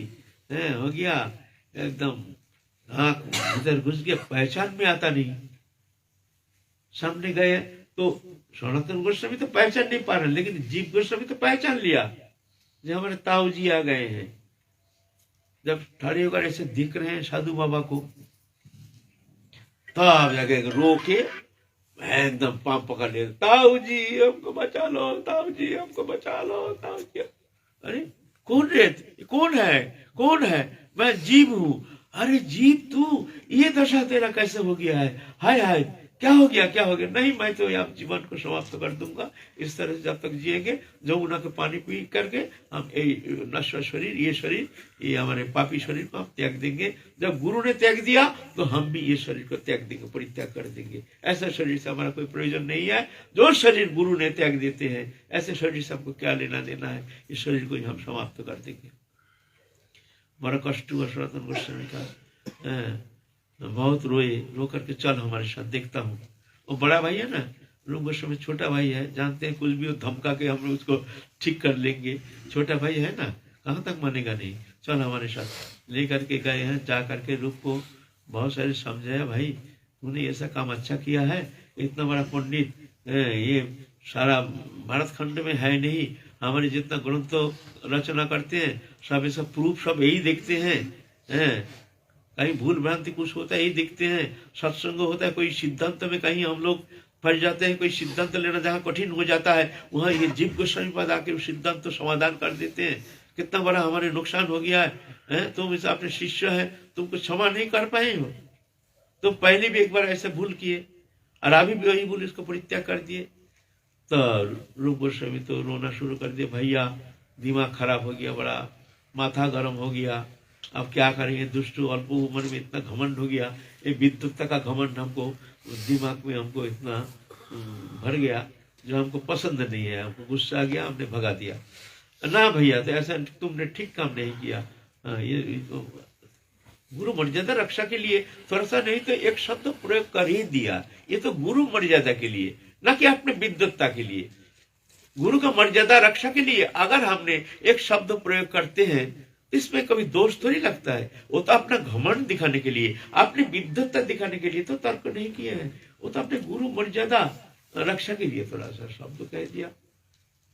हो गया, एकदम आँख इधर घुस गया, पहचान में आता नहीं। सामने गए तो सनातन गोस्वामी तो पहचान नहीं पा रहे, लेकिन जीव गोस्वामी तो पहचान लिया, जो हमारे ताऊ जी आ गए हैं। जब खड़े होकर ऐसे दिख रहे हैं साधु बाबा को, तब जाके रो के एकदम पांव पकड़ लिया, ताऊ जी हमको बचा लो, ताऊ जी हमको बचा लो, ताऊ जी। अरे कौन रे, कौन है, कौन है? मैं जीव हूँ। अरे जीव तू, ये दशा तेरा कैसे हो गया है? हाय हाय, क्या हो गया, क्या हो गया? नहीं, मैं तो आप जीवन को समाप्त कर दूंगा। इस तरह से जब तक जिएंगे, जमुना के पानी पी करके हम नश्वर शरीर, ये शरीर, ये हमारे पापी शरीर को हम त्याग देंगे। जब गुरु ने त्याग दिया तो हम भी ये शरीर को त्याग देंगे, परित्याग कर देंगे। ऐसा शरीर से हमारा कोई प्रयोजन नहीं है। जो शरीर गुरु ने त्याग देते हैं, ऐसे शरीर से हमको क्या लेना देना है? इस शरीर को ही हम समाप्त कर देंगे। बड़ा कष्ट हुआ सनातन गोस्वामी का, बहुत रोए, रो करके चल हमारे साथ, देखता हूँ। वो बड़ा भाई है ना, रूप गोस्वामी छोटा भाई है, जानते हैं कुछ भी हो धमका के हम उसको ठीक कर लेंगे। छोटा भाई है ना, कहाँ तक मानेगा नहीं, चल हमारे साथ। ले करके गए हैं, जा करके रूप को बहुत सारे समझाया, भाई तूने ऐसा काम अच्छा किया है, इतना बड़ा पंडित ये सारा भारत खंड में है नहीं। हमारे जितना ग्रंथ रचना करते हैं सब ऐसा प्रूफ सब यही देखते हैं, कहीं भूल भ्रांति कुछ होता है यही देखते हैं। सत्संग होता है, कोई सिद्धांत में कहीं हम लोग फंस जाते हैं, कोई सिद्धांत लेना जहाँ कठिन हो जाता है, वहाँ ये जीव गोस्वामी पद आके सिद्धांत तो समाधान कर देते हैं। कितना बड़ा हमारे नुकसान हो गया है। तुम इसे अपने शिष्य है, तुमको क्षमा नहीं कर पाए हो। तो पहले भी एक बार ऐसे भूल किए और अभी भी वही भूल, इसको परित्याग कर दिए। तो रूप गोस्वामी तो रोना शुरू कर दिया, भैया दिमाग खराब हो गया, बड़ा माथा गर्म हो गया, अब क्या करेंगे? दुष्ट अल्प उम्र में इतना घमंड हो गया, ये विद्वत्ता का घमंड हमको दिमाग में हमको इतना भर गया जो हमको पसंद नहीं है, हमको गुस्सा आ गया, हमने भगा दिया। ना भैया, तो ऐसा तुमने ठीक काम नहीं किया। ये तो गुरु मर्यादा रक्षा के लिए थोड़ा सा नहीं तो एक शब्द प्रयोग कर ही दिया। ये तो गुरु मर्यादा के लिए, ना कि अपने विद्वत्ता के लिए। गुरु का मर्यादा रक्षा के लिए अगर हमने एक शब्द प्रयोग करते हैं, इसमें कभी दोष थोड़ी लगता है। वो तो अपना घमंड दिखाने के लिए, अपनी विद्वत्ता दिखाने के लिए तो तर्क नहीं किए हैं। वो तो अपने गुरु मर्यादा रक्षा के लिए थोड़ा सा शब्द कह दिया।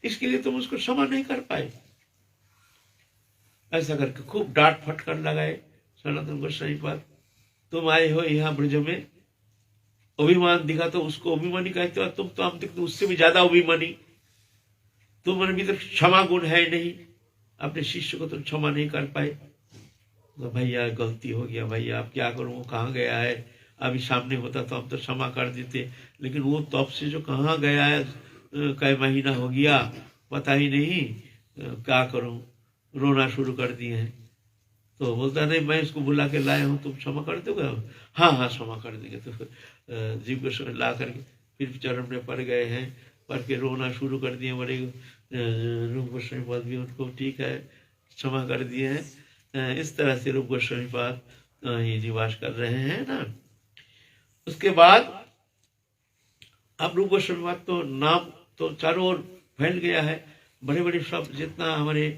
इसके लिए तुम उसको क्षमा नहीं कर पाए। ऐसा करके खूब डांट फटकार लगाए सनातन गोस्वामी पाद। तुम आए हो यहाँ ब्रज में, अभिमान दिखा तो उसको अभिमानी कहते हो, तुम तो हम देखते उससे भी ज्यादा अभिमानी, तुम्हारे भीतर क्षमा गुण है नहीं, अपने शिष्य को तुम क्षमा नहीं कर पाए। तो भैया गलती हो गया भैया, अब क्या करूं, वो कहाँ गया है, अभी सामने होता तो हम तो क्षमा कर देते, लेकिन वो तब से जो कहाँ गया है, कई महीना हो गया पता ही नहीं, क्या करूं, रोना शुरू कर दिए हैं। तो बोलता नहीं मैं इसको बुला के लाया हूँ, तुम क्षमा कर दोगे? हाँ हाँ क्षमा कर देंगे। तो जीव गोस्वामी ला करके फिर चरण में पड़ गए हैं, पढ़ के रोना शुरू कर दिए। बड़े रूप गोस्वामी पाद भी उनको ठीक है क्षमा कर दिए हैं। इस तरह से रूप गोस्वामी पाद ये निवास कर रहे हैं ना। उसके बाद अब रूप गोस्वामी पाद तो नाम तो चारों ओर फैल गया है। बड़े बड़े सब जितना हमारे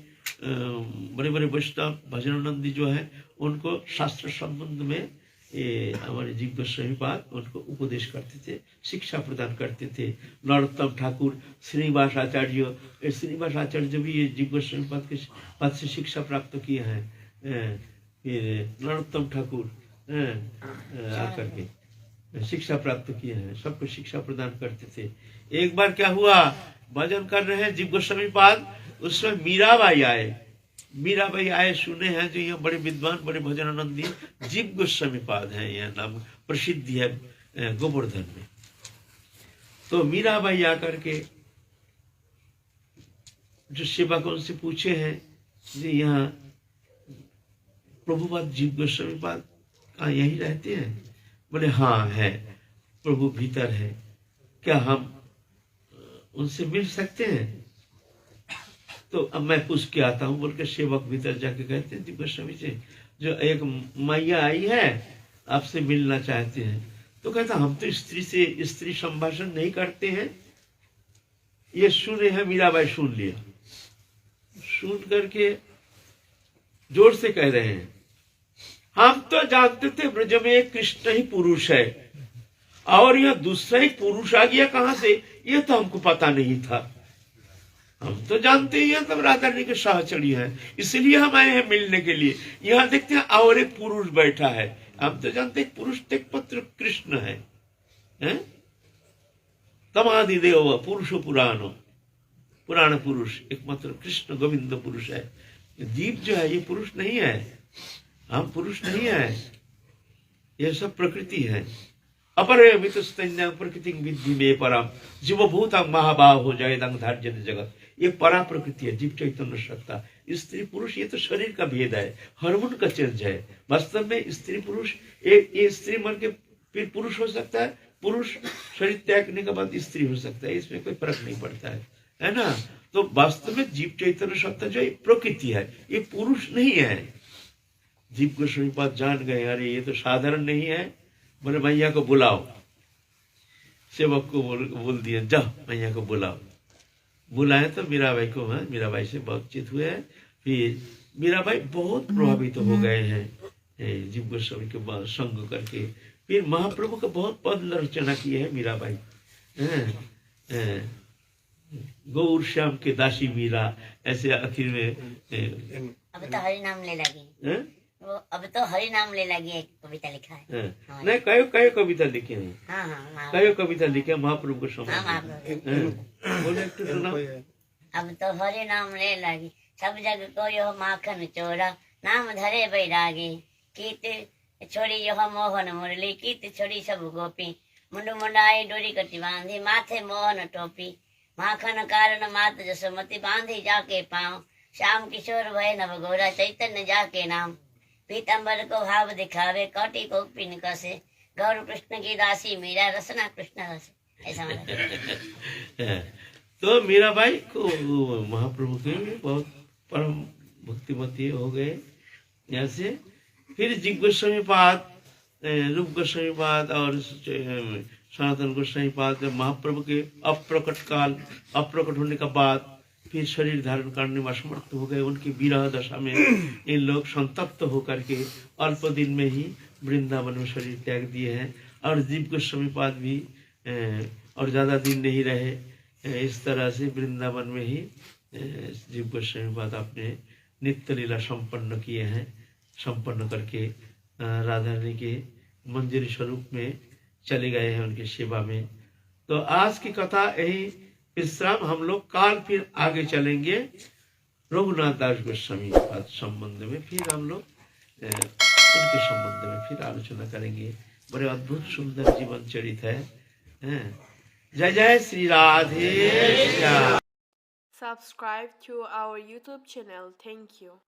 बड़े बड़े वैष्णव भजनानंदी जो है उनको शास्त्र संबंध में ये हमारे जीव गोस्वामी पाद उनको उपदेश करते थे, शिक्षा प्रदान करते थे। नरोत्तम ठाकुर, श्रीनिवास आचार्य, श्रीनिवास आचार्य भी ये जीव गोस्वामी पाद के पाद से शिक्षा प्राप्त किए हैं। फिर नरोत्तम ठाकुर आकर के शिक्षा प्राप्त किए हैं, सबको शिक्षा प्रदान करते थे। एक बार क्या हुआ, भजन कर रहे हैं जीव गोस्वामी पाद, उसमें मीराबाई आए। मीराबाई आए, सुने हैं जो यहाँ बड़े विद्वान बड़े भजनानंदी जीव गोस्वामी पाद हैं, यह नाम प्रसिद्ध है गोवर्धन में। तो मीराबाई आकर के जो सेवकों से पूछे हैं कि यहाँ प्रभुपाद जीव गोस्वामी पाद कहाँ यही रहते हैं? बोले हाँ है, प्रभु भीतर है, क्या हम उनसे मिल सकते हैं? तो अब मैं पूछ के आता हूँ बोल के सेवक भीतर जाके कहते हैं जीव गोस्वामी से, जो एक मैया आई है आपसे मिलना चाहते हैं। तो कहता हम तो स्त्री से स्त्री संभाषण नहीं करते हैं। ये सुने हैं, मीराबाई सुन लिया, सुन करके जोर से कह रहे हैं हम तो जानते थे ब्रज में कृष्ण ही पुरुष है और यह दूसरा ही पुरुष आ गया कहां से, ये तो हमको पता नहीं था। हम तो जानते ही हैं तब राधा रानी के सहचरी है, इसलिए हम आए हैं मिलने के लिए। यहाँ देखते हैं और एक पुरुष बैठा है, हम तो जानते हैं पुरुष तेग पत्र कृष्ण है, तमादि देव पुरुषो पुराणो, पुराण पुरुष एकमात्र कृष्ण गोविंद पुरुष है। जीव जो है ये पुरुष नहीं है, हम पुरुष नहीं है, ये सब प्रकृति है। अपरे मितस्तन्या प्रकृति विद्धि में परम जीवभूतम महाभाव हो जाए दंग धार्य जगत। ये परा प्रकृति है, जीव चैतन्य सत्ता। स्त्री पुरुष ये तो शरीर का भेद है, हार्मोन का चेंज है। वास्तव में स्त्री पुरुष ये स्त्री मर के फिर पुरुष हो सकता है, पुरुष शरीर त्यागने के बाद स्त्री हो सकता है, इसमें कोई फर्क नहीं पड़ता है ना। तो वास्तव में जीव चैतन्य सत्ता जो प्रकृति है, ये पुरुष नहीं है। जीव गोस्वामी पाद जान गए, अरे ये तो साधारण नहीं है। बोले मैया को बुलाओ, सेवक को बोल दिया जाओ मैया को बुलाओ। बुलाए तो मीराबाई को, मीराबाई से बातचीत हुए। फिर मीराबाई बहुत प्रभावित हो गए हैं जीव गोस्वामी के संग करके। फिर महाप्रभु का बहुत पद रचना की है मीराबाई। गौर श्याम के दासी मीरा, ऐसे आखिर में अब तो हरि नाम ले लगी, वो अब तो हरि नाम ले लगी। एक कविता लिखा है, नहीं कई कविता लिखे हैं, हाँ कई कविता लिखे महाप्रभु को संबंध। बोले तो सुना। अब तो हरि नाम ले लगी, सब जग को यह माखन चोरा, नाम धरे बैरागी। कीत छोड़ी यह मोहन मुरली, कीत छोड़ी सब गोपी, मुंडू मुंडाई डोरी कटी बांधी, माथे मोहन टोपी। माखन कारण मात जसमती, बांधी जाके पाँव, श्याम किशोर भय नव गौरा, चैतन्य जाके नाम। पीतम्बर को भाव दिखावे, कौटी को पिन कसे, गौर कृष्ण की दासी मीरा, रसना कृष्ण रस। ऐसा मतलब तो मीराबाई को महाप्रभु के बहुत परम भक्तिमती हो गए ऐसे। फिर जीव गोस्वामी पाद, रूप गोस्वामी पाद और सनातन गोस्वामी पाद महाप्रभु के अप्रकट होने का बाद फिर शरीर धारण करने में असमर्थ हो गए। उनकी विरह दशा में इन लोग संतप्त होकर के अल्प दिन में ही वृंदावन में शरीर त्याग दिए हैं। और जीव गोस्वामी पाद भी और ज्यादा दिन नहीं रहे, इस तरह से वृंदावन में ही जीव गोस्वामी पाद अपने नित्य लीला संपन्न किए हैं। संपन्न करके राधा रानी के मंदिर स्वरूप में चले गए हैं उनकी सेवा में। तो आज की कथा यही विश्राम, हम लोग काल फिर आगे चलेंगे रघुनाथ दास गोस्वामी पाद संबंध में। फिर हम लोग उनके संबंध में फिर आलोचना करेंगे। बड़े अद्भुत सुंदर जीवन चरित है। जय जय Shri Radhe Shyam. Subscribe to our YouTube channel. Thank you.